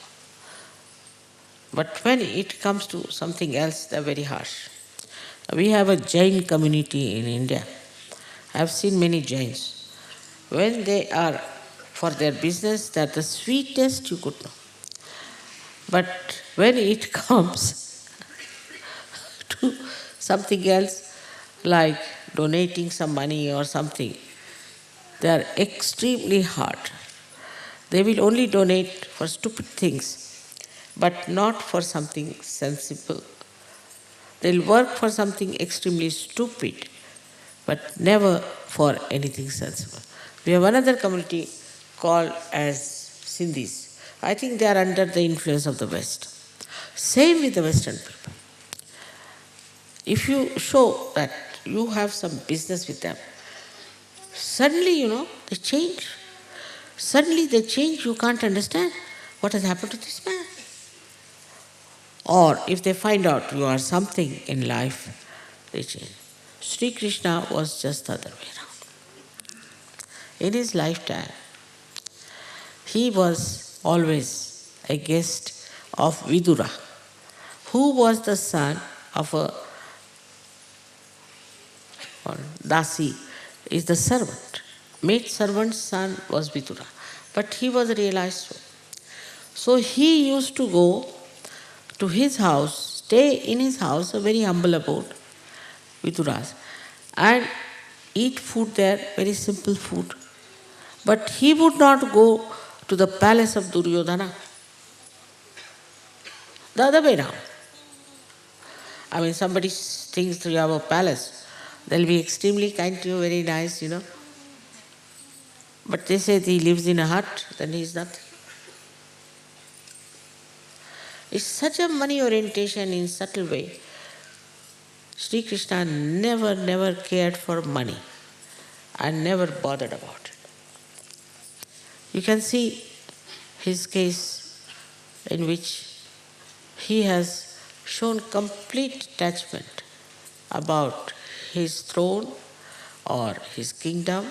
But when it comes to something else, they're very harsh. We have a Jain community in India. I have seen many Jains. When they are for their business, they're the sweetest you could know. But when it comes to something else, like donating some money or something, they are extremely hard. They will only donate for stupid things, but not for something sensible. They'll work for something extremely stupid, but never for anything sensible. We have another community called as Sindhis. I think they are under the influence of the West. Same with the Western people. If you show that you have some business with them, suddenly, they change. Suddenly they change, you can't understand what has happened to this man. Or if they find out you are something in life, they change. Sri Krishna was just the other way around. In his lifetime, he was always a guest of Vidura, who was the son of a, or Dasi is the servant. Maid servant's son was Vidura, but he was a realized soul. So he used to go to his house, stay in his house, a very humble abode, Vidura's, and eat food there, very simple food. But he would not go to the palace of Duryodhana. The other way around. I mean, somebody thinks you have a palace, they'll be extremely kind to you, very nice, But they say he lives in a hut, then he is nothing. It's such a money orientation in subtle way. Sri Krishna never cared for money and never bothered about it. You can see his case in which he has shown complete detachment about his throne or his kingdom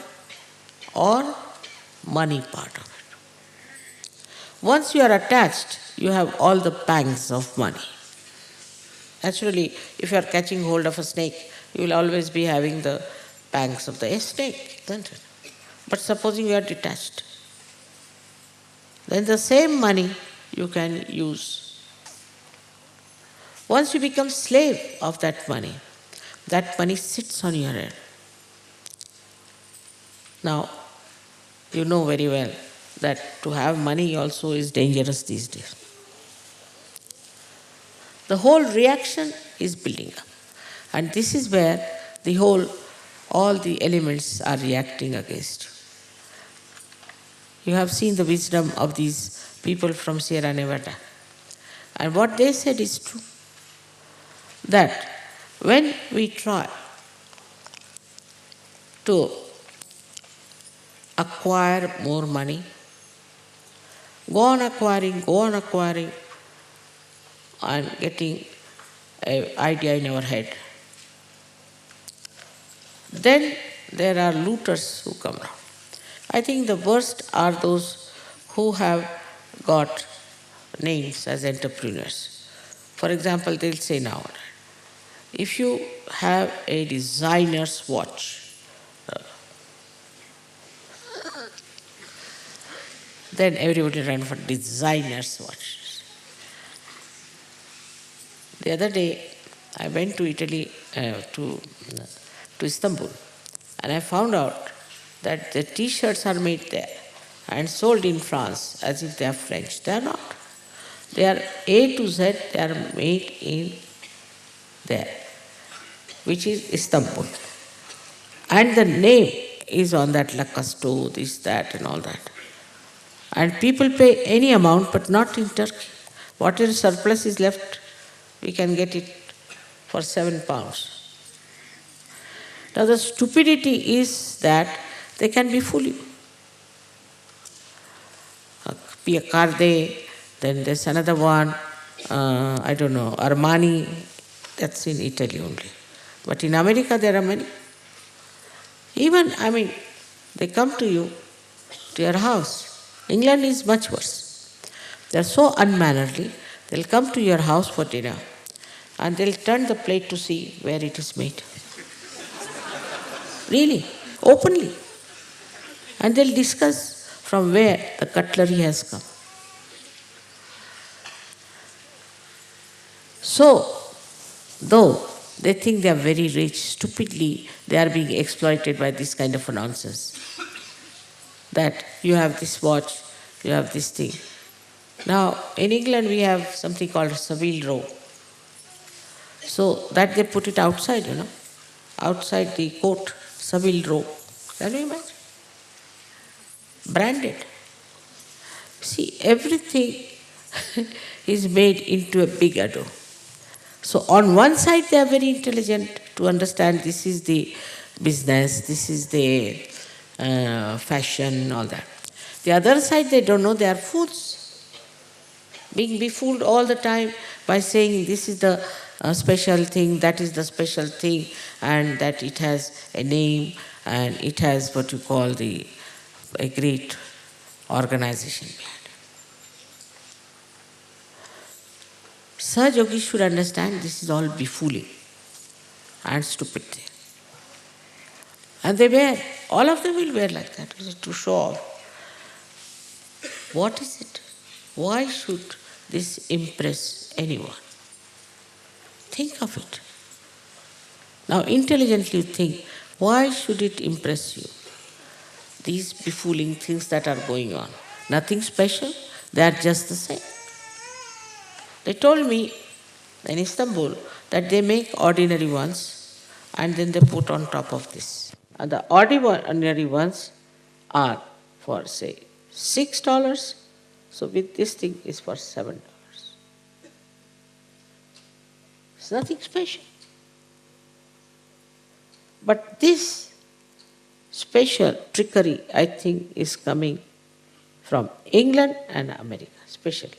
or money part of it. Once you are attached, you have all the pangs of money. Naturally, if you are catching hold of a snake, you will always be having the pangs of the snake, isn't it? But supposing you are detached, then the same money you can use. Once you become slave of that money sits on your head. Now, you know very well that to have money also is dangerous these days. The whole reaction is building up. And this is where all the elements are reacting against you. You have seen the wisdom of these people from Sierra Nevada. And what they said is true. That when we try to acquire more money, go on acquiring, and getting an idea in our head, then there are looters who come around. I think the worst are those who have got names as entrepreneurs. For example, they'll say now, if you have a designer's watch, then everybody ran for designer's watch. The other day, I went to Italy, to Istanbul, and I found out that the T-shirts are made there and sold in France as if they are French. They are not. They are A to Z, they are made in there, which is Istanbul. And the name is on that Lacoste, this, that, and all that. And people pay any amount, but not in Turkey. Whatever surplus is left, we can get it for £7. Now the stupidity is that they can befool you. Pia Carde, then there's another one, I don't know, Armani, that's in Italy only. But in America there are many. Even, they come to you, to your house. England is much worse. They're so unmannerly, they'll come to your house for dinner and they'll turn the plate to see where it is made. Really, openly. And they'll discuss from where the cutlery has come. So, though they think they are very rich, stupidly they are being exploited by this kind of nonsense. That you have this watch, you have this thing. Now, in England we have something called Savile Row. So that they put it outside, outside the court, Savile Row. Can you imagine? Branded. See, everything is made into a big ado. So on one side they are very intelligent to understand this is the business, this is the fashion, all that. The other side they don't know, they are fools. Being befooled all the time by saying this is the special thing, that is the special thing, and that it has a name and it has what you call a great organization behind it. Saj Yogis should understand this is all befooling and stupid thing. And they wear, all of them will wear like that to show off. What is it? Why should this impress anyone? Think of it. Now intelligently think, why should it impress you? These befooling things that are going on. Nothing special, they are just the same. They told me in Istanbul that they make ordinary ones and then they put on top of this. And the ordinary ones are for say $6, so with this thing is for $7. It's nothing special. But this special trickery, I think, is coming from England and America, especially.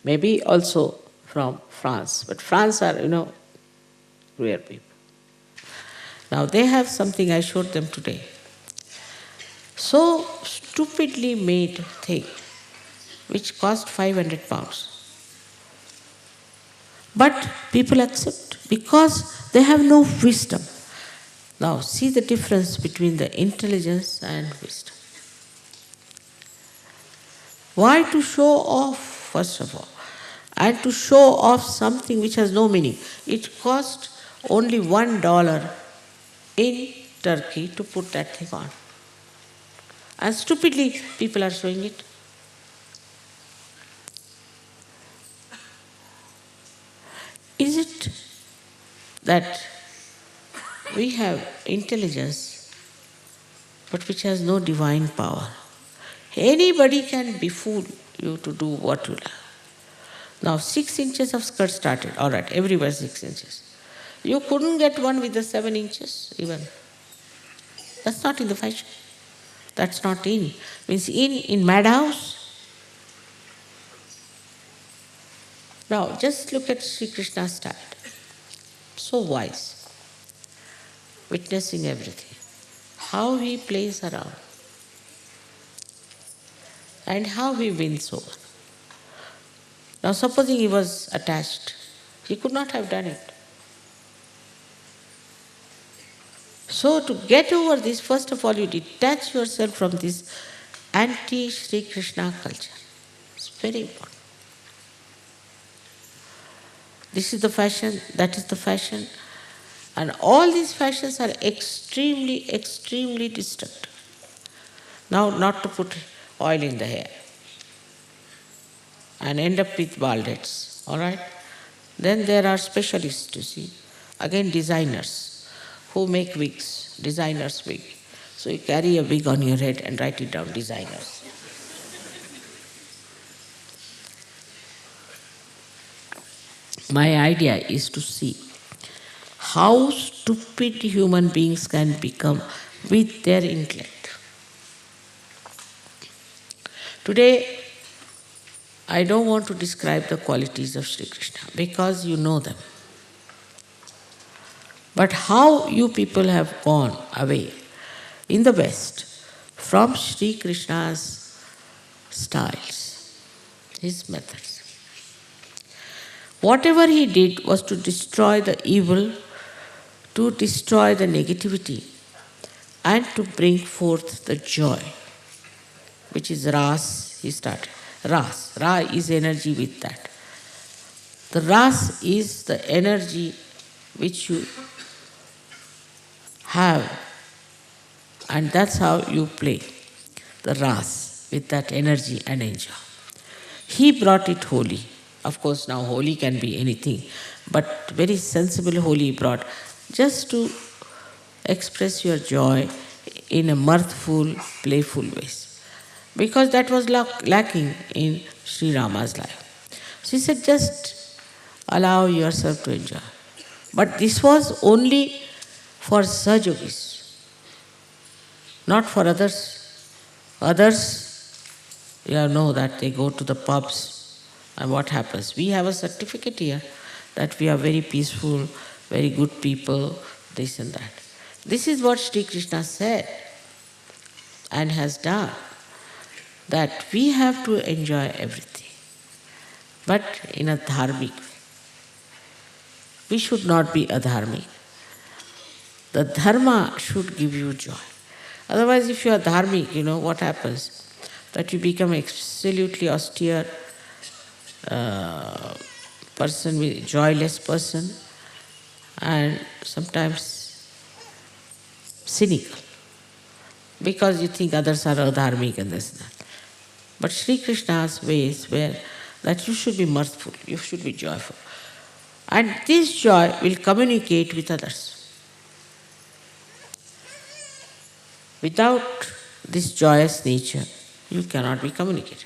Maybe also from France, but France are, rare people. Now they have something I showed them today. So stupidly made thing, which cost £500. But people accept because they have no wisdom. Now see the difference between the intelligence and wisdom. Why to show off, first of all? And to show off something which has no meaning. It cost only $1 in Turkey to put that thing on. And stupidly people are showing it. Is it that we have intelligence but which has no divine power? Anybody can befool you to do what you like. Now 6 inches of skirt started. All right, everywhere 6 inches. You couldn't get one with the 7 inches even. That's not in the fashion. That's not in. Means in madhouse. Now just look at Sri Krishna's style. So wise. Witnessing everything. How he plays around. And how he wins over. Now supposing he was attached, he could not have done it. So to get over this, first of all, you detach yourself from this anti-Sri Krishna culture. It's very important. This is the fashion, that is the fashion. And all these fashions are extremely, extremely destructive. Now, not to put oil in the hair and end up with bald heads, all right? Then there are specialists, you see. Again, designers who make wigs, designers' wig. So you carry a wig on your head and write it down, designers. My idea is to see how stupid human beings can become with their intellect. Today, I don't want to describe the qualities of Sri Krishna because you know them. But how you people have gone away in the West from Sri Krishna's styles, his methods. Whatever he did was to destroy the evil, to destroy the negativity, and to bring forth the joy, which is Ras, he started. Ras. Ra is energy with that. The Ras is the energy which you have, and that's how you play the Ras with that energy and enjoy. He brought it holy. Of course, now holy can be anything, but very sensible holy brought just to express your joy in a mirthful, playful ways. Because that was lacking in Sri Rama's life. So he said, just allow yourself to enjoy. But this was only for Sahajogis, not for others. Others, you know that they go to the pubs. And what happens? We have a certificate here that we are very peaceful, very good people, this and that. This is what Sri Krishna said and has done, that we have to enjoy everything, but in a dharmic way. We should not be adharmic. The dharma should give you joy. Otherwise, if you are dharmic, what happens? That you become absolutely austere, person, joyless person, and sometimes cynical, because you think others are adharmic and this and that. But Sri Krishna's ways were that you should be mirthful, you should be joyful. And this joy will communicate with others. Without this joyous nature, you cannot be communicated.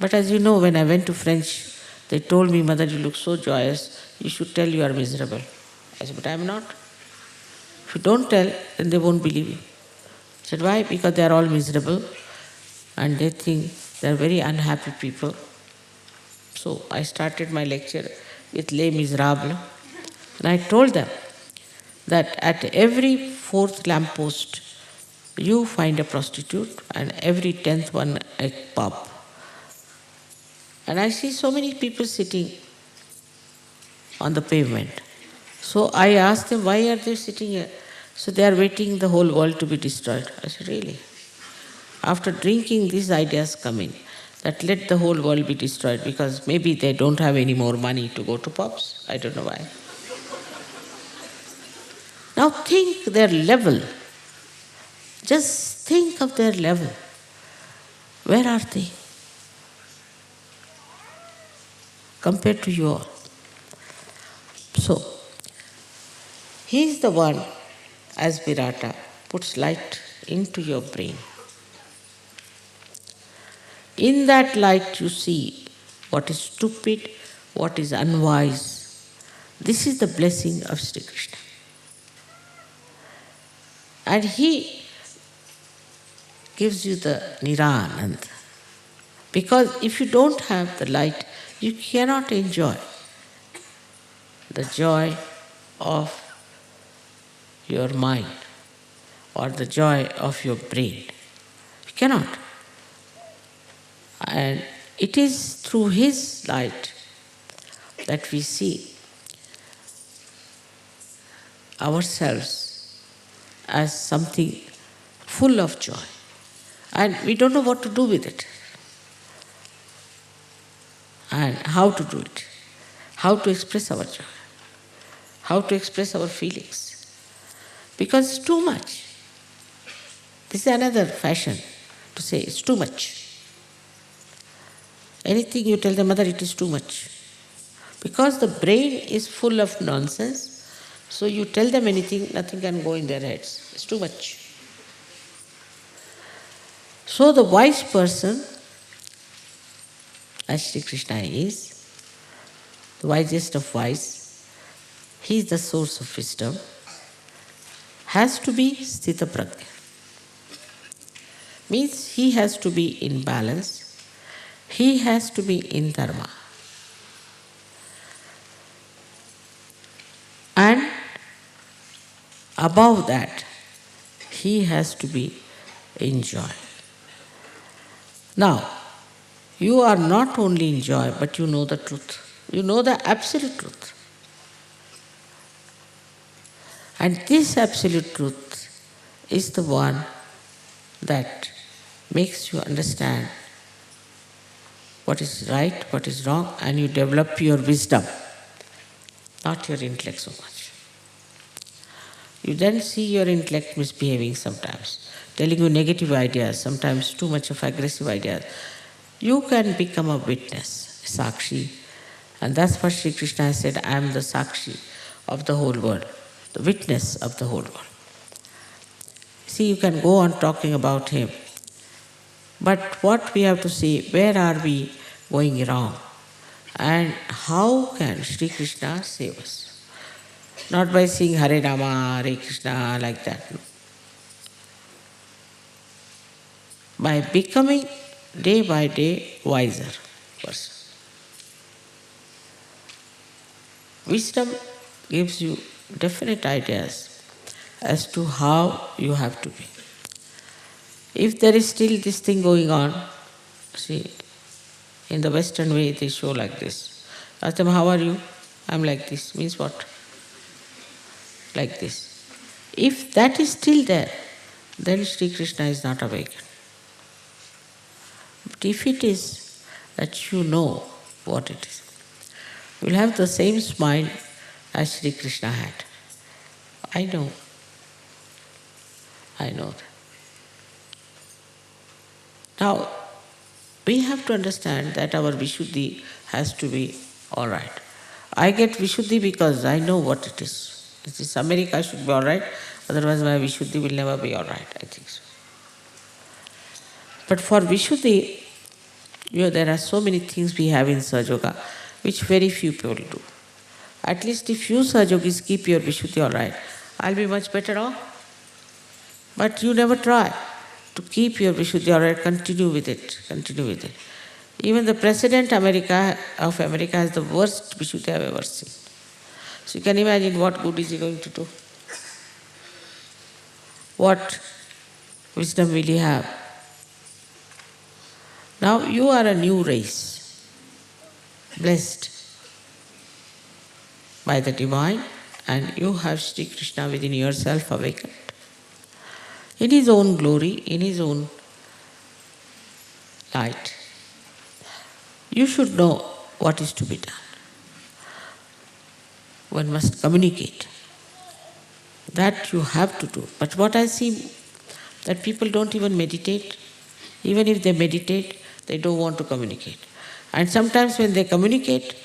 But as you know, when I went to French, they told me, Mother, you look so joyous, you should tell you are miserable. I said, but I am not. If you don't tell, then they won't believe you. I said, why? Because they are all miserable and they think they are very unhappy people. So I started my lecture with Les Miserables, and I told them that at every 4th lamppost, you find a prostitute, and every 10th one a pub. And I see so many people sitting on the pavement. So I asked them, why are they sitting here? So they are waiting the whole world to be destroyed. I said, really? After drinking, these ideas come in, that let the whole world be destroyed because maybe they don't have any more money to go to pubs. I don't know why. Now think their level. Just think of their level. Where are they compared to you all? So, he is the one, as Virata, puts light into your brain. In that light you see what is stupid, what is unwise. This is the blessing of Sri Krishna. And he gives you the Niranand. Because if you don't have the light, you cannot enjoy the joy of your mind or the joy of your brain. You cannot. And it is through his light that we see ourselves as something full of joy. And we don't know what to do with it. And how to do it. How to express our joy. How to express our feelings. Because it's too much. This is another fashion to say it's too much. Anything you tell the mother, it is too much. Because the brain is full of nonsense, so you tell them anything, nothing can go in their heads. It's too much. So the wise person, as Sri Krishna is, the wisest of wise, he is the source of wisdom, has to be Sthita Prajna. Means he has to be in balance, he has to be in dharma. And above that, he has to be in joy. Now, you are not only in joy, but you know the truth. You know the absolute truth. And this absolute truth is the one that makes you understand what is right, what is wrong, and you develop your wisdom, not your intellect so much. You then see your intellect misbehaving sometimes, telling you negative ideas, sometimes too much of aggressive ideas. You can become a witness, a sakshi, and that's what Sri Krishna has said, I am the sakshi of the whole world, the witness of the whole world. See, you can go on talking about him, but what we have to say, where are we going wrong? And how can Sri Krishna save us? Not by saying Hare Rama, Hare Krishna, like that. No. By becoming day by day wiser person. Wisdom gives you definite ideas as to how you have to be. If there is still this thing going on, see, in the Western way they show like this. Ask them, how are you? I'm like this. Means what? Like this. If that is still there, then Sri Krishna is not awakened. But if it is that you know what it is, you will have the same smile as Sri Krishna had. I know. I know that. Now, we have to understand that our Vishuddhi has to be all right. I get Vishuddhi because I know what it is. This America should be all right, otherwise my Vishuddhi will never be all right, I think so. But for Vishuddhi, there are so many things we have in Sahaja Yoga which very few people do. At least if you Sahaja Yogis keep your Vishuddhi all right, I'll be much better off. But you never try to keep your Vishuddhi all right, continue with it, continue with it. Even the President of America has the worst Vishuddhi I've ever seen. So you can imagine what good is he going to do. What wisdom will he have? Now you are a new race, blessed by the Divine, and you have Sri Krishna within yourself awakened. In his own glory, in his own light. You should know what is to be done. One must communicate. That you have to do. But what I see, that people don't even meditate. Even if they meditate, they don't want to communicate. And sometimes when they communicate,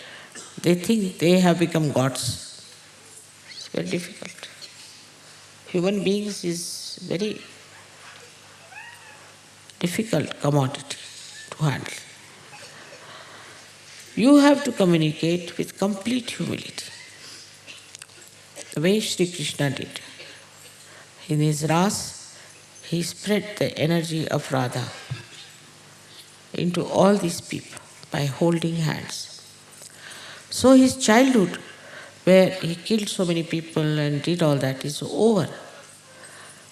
they think they have become gods. It's very difficult. Human beings is very difficult commodity to handle. You have to communicate with complete humility, the way Sri Krishna did. In his Ras, he spread the energy of Radha into all these people by holding hands. So his childhood, where he killed so many people and did all that, is over.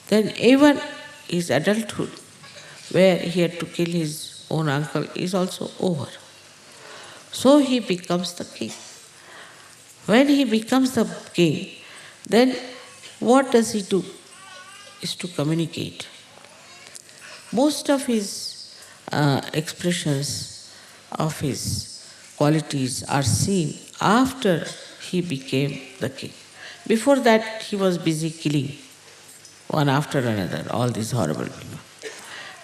Then even his adulthood, where he had to kill his own uncle, is also over. So he becomes the king. When he becomes the king, then what does he do? Is to communicate. Most of his expressions of his qualities are seen after he became the king. Before that, he was busy killing one after another, all these horrible people.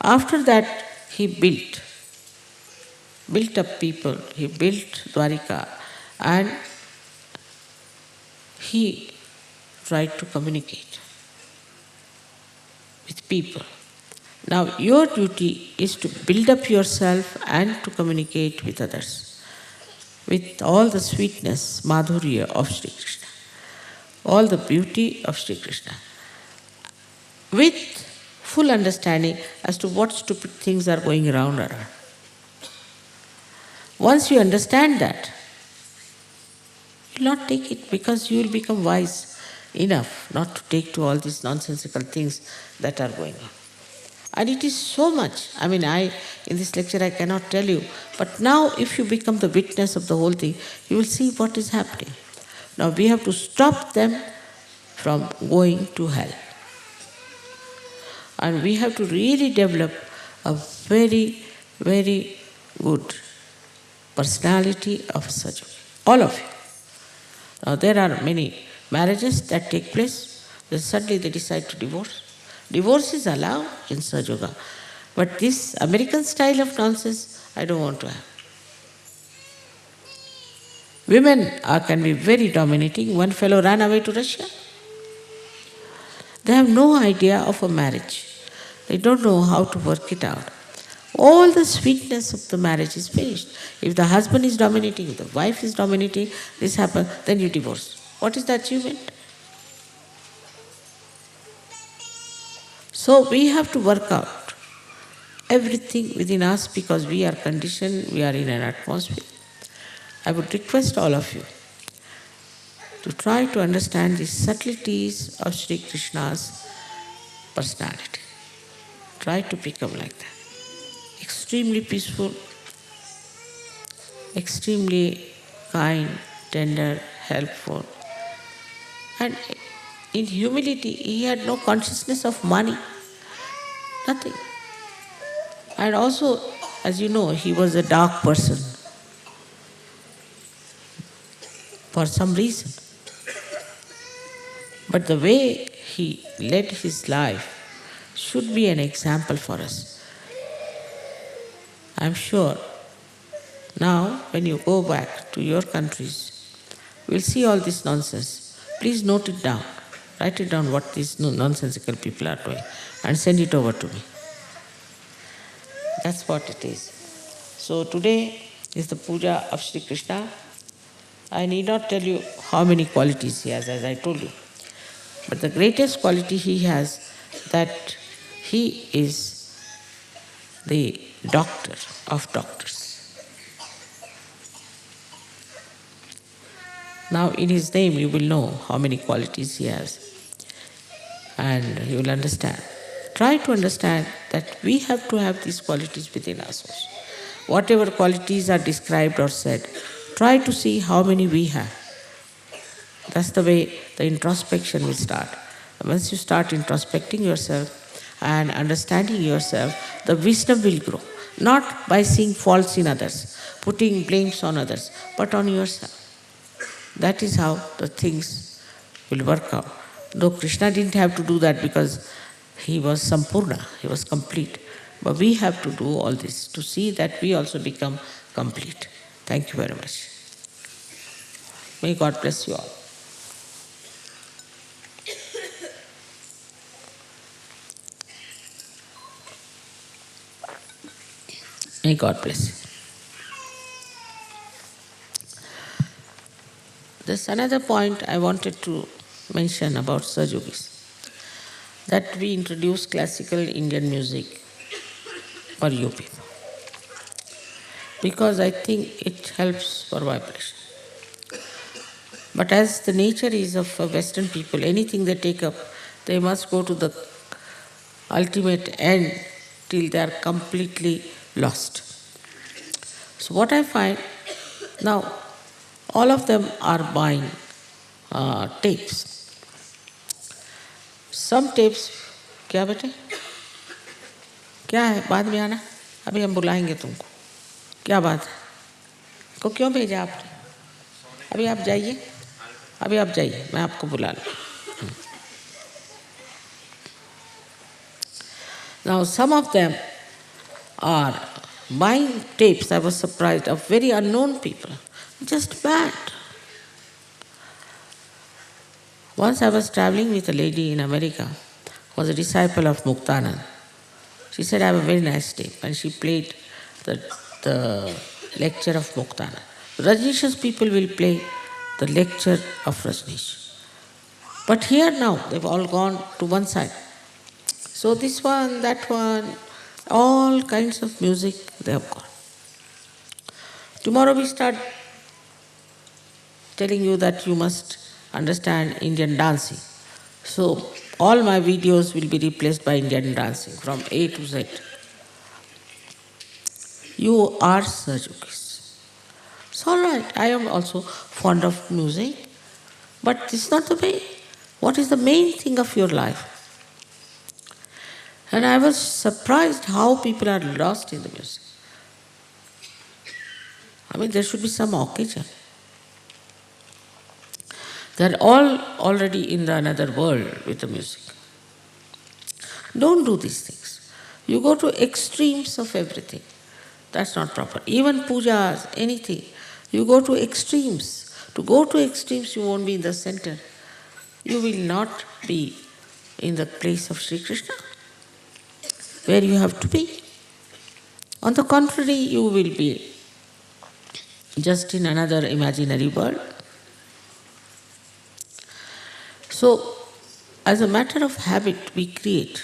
After that, he built up people, he built Dwarika, and he tried to communicate with people. Now, your duty is to build up yourself and to communicate with others with all the sweetness, madhurya of Sri Krishna, all the beauty of Sri Krishna, with full understanding as to what stupid things are going around. Once you understand that, you will not take it, because you will become wise enough not to take to all these nonsensical things that are going on. And it is so much. In this lecture I cannot tell you, but now if you become the witness of the whole thing, you will see what is happening. Now we have to stop them from going to hell. And we have to really develop a very, very good personality of a Sahaja. All of you. Now there are many marriages that take place, then suddenly they decide to divorce. Divorce is allowed in Sahaja Yoga, but this American style of nonsense, I don't want to have. Women can be very dominating. One fellow ran away to Russia. They have no idea of a marriage. They don't know how to work it out. All the sweetness of the marriage is finished. If the husband is dominating, if the wife is dominating, this happens, then you divorce. What is the achievement? So we have to work out everything within us, because we are conditioned, we are in an atmosphere. I would request all of you to try to understand the subtleties of Sri Krishna's personality. Try to become like that. Extremely peaceful, extremely kind, tender, helpful. And in humility, he had no consciousness of money, nothing. And also, as you know, he was a dark person for some reason. But the way he led his life should be an example for us. I'm sure now when you go back to your countries, we'll see all this nonsense. Please note it down. Write it down what these nonsensical people are doing and send it over to me. That's what it is. So today is the puja of Sri Krishna. I need not tell you how many qualities he has, as I told you. But the greatest quality he has, that he is the doctor of doctors. Now in his name you will know how many qualities he has, and you will understand. Try to understand that we have to have these qualities within us also. Whatever qualities are described or said, try to see how many we have. That's the way the introspection will start. Once you start introspecting yourself and understanding yourself, the wisdom will grow. Not by seeing faults in others, putting blames on others, but on yourself. That is how the things will work out. Though Krishna didn't have to do that because he was Sampurna, he was complete. But we have to do all this to see that we also become complete. Thank you very much. May God bless you all. May God bless you. There's another point I wanted to mention about Sahaj Yogis, that we introduce classical Indian music for you people, because I think it helps for vibration. But as the nature is of Western people, anything they take up, they must go to the ultimate end till they are completely lost. So what I find now, all of them are buying tapes. Some tapes, क्या बेटे? क्या है? बाद में आना, अभी हम बुलाएंगे तुमको. क्या बात है? को क्यों भेजा आपने? अभी आप जाइए, मैं आपको बुला लूँ. Now some of them are buying tapes, I was surprised, of very unknown people, just mad. Once I was traveling with a lady in America, who was a disciple of Muktanand. She said, I have a very nice tape, and she played the lecture of Muktanand. Rajneesh's people will play the lecture of Rajneesh. But here now, they've all gone to one side. So this one, that one, all kinds of music they have got. Tomorrow we start telling you that you must understand Indian dancing. So all my videos will be replaced by Indian dancing from A to Z. You are Sahaj Yogis. It's all right. I am also fond of music, but this is not the way. What is the main thing of your life? And I was surprised how people are lost in the music. I mean, there should be some occasion. They're all already in the another world with the music. Don't do these things. You go to extremes of everything. That's not proper. Even pujas, anything. You go to extremes. To go to extremes, you won't be in the center. You will not be in the place of Sri Krishna, where you have to be. On the contrary, you will be just in another imaginary world. So, as a matter of habit, we create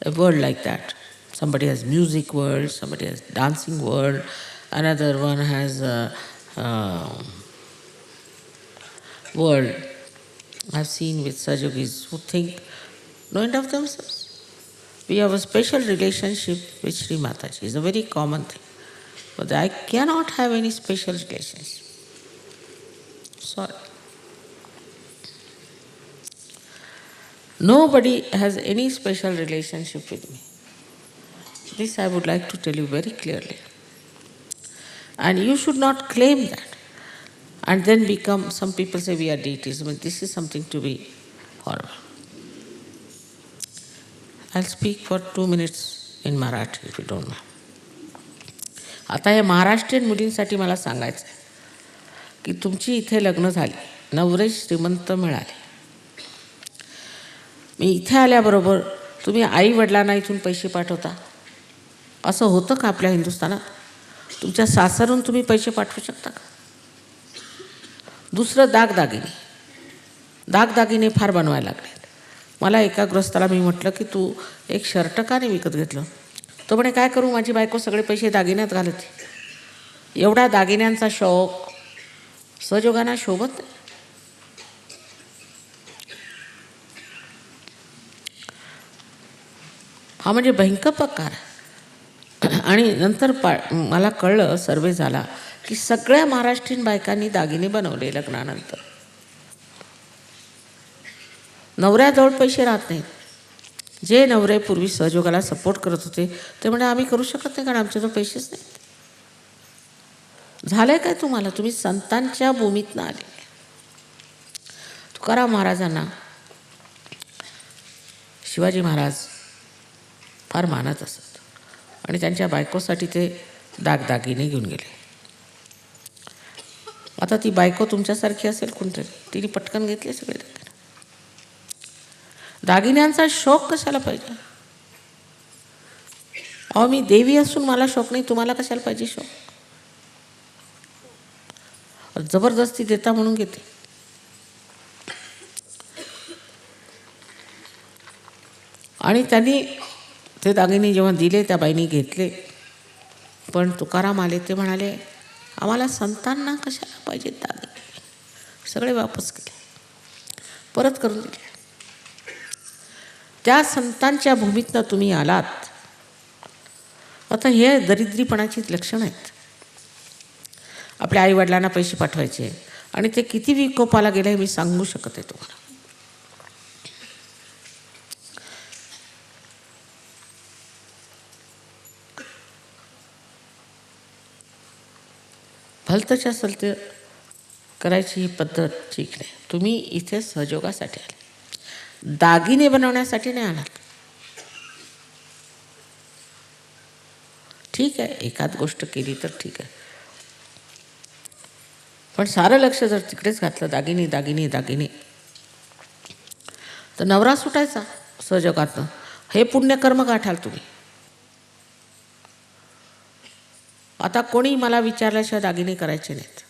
a world like that. Somebody has music world, somebody has dancing world, another one has a world I've seen with Sahaj Yogis who think no end of themselves. We have a special relationship with Sri Mataji. It's a very common thing. But I cannot have any special relationship. Sorry. Nobody has any special relationship with me. This I would like to tell you very clearly. And you should not claim that. And then become, some people say we are deities. I mean, this is something to be horrible. I'll speak for 2 minutes in Marathi, if you don't mind. आता या महाराष्ट्रीयन मुलींसाठी मला सांगायचं आहे की तुमची इथे लग्न झाली, नवरे श्रीमंत मिळाले. मी इथे आल्याबरोबर तुम्ही आई वडिलांना इथून पैसे पाठवता. असं होतं का आपल्या हिंदुस्थानात? तुमच्या सासरून तुम्ही पैसे पाठवू शकता का? दुसरं दागदागिने फार बनवायला लागले. मला एका गृहस्थाला मी म्हटलं की तू एक शर्ट का नाही विकत घेतलं? तो म्हणे काय करू, माझी बायको सगळे पैसे दागिन्यात घालते. एवढा दागिन्यांचा शौक सहजोगांना शोभत नाही. हा म्हणजे भयंकर प्रकार. आणि नंतर मला कळलं, सर्वे झाला की सगळ्या महाराष्ट्रीयन बायकांनी दागिने बनवले लग्नानंतर. नवऱ्याजवळ पैसे राहत नाहीत. जे नवरे पूर्वी सहजोगाला सपोर्ट करत होते ते म्हणे आम्ही करू शकत नाही कारण आमच्याजवळ पैसेच नाहीत. झालंय काय तुम्हाला? तुम्ही संतांच्या भूमीतनं आले. तुकाराम महाराजांना शिवाजी महाराज फार मानत असत आणि त्यांच्या बायकोसाठी ते दागदागिने घेऊन गेले. आता ती बायको तुमच्यासारखी असेल कोणतरी, तिने पटकन घेतले सगळे दागिने. दागिन्यांचा शौक कशाला पाहिजे? अहो मी देवी असून मला शौक नाही, तुम्हाला कशाला पाहिजे शौक? जबरदस्ती देता म्हणून घेते. आणि त्यांनी ते दागिने जेव्हा दिले त्या बाईंनी घेतले. पण तुकाराम आले, ते म्हणाले आम्हाला संतांना कशाला पाहिजे दागिने, सगळे वापस केले, परत करून दिले. त्या संतांच्या भूमीतनं तुम्ही आलात. आता हे दरिद्रीपणाची लक्षणं आहेत. आपल्या आईवडिलांना पैसे पाठवायचे आणि ते किती विकोपाला गेले हे मी सांगू शकत आहे तुम्हाला. भलतंच्या सलतं करायची ही पद्धत ठीक नाही. तुम्ही इथे सहयोगासाठी आले, दागिने बनवण्यासाठी नाही आलात. ठीक आहे, एखाद गोष्ट केली तर ठीक आहे, पण सारं लक्ष जर तिकडेच घातलं दागिने दागिने दागिने तर नवरा सुटायचा सहयोगातनं. हे पुण्यकर्म गाठाल तुम्ही. आता कोणी मला विचारल्याशिवाय दागिने करायचे नाहीत.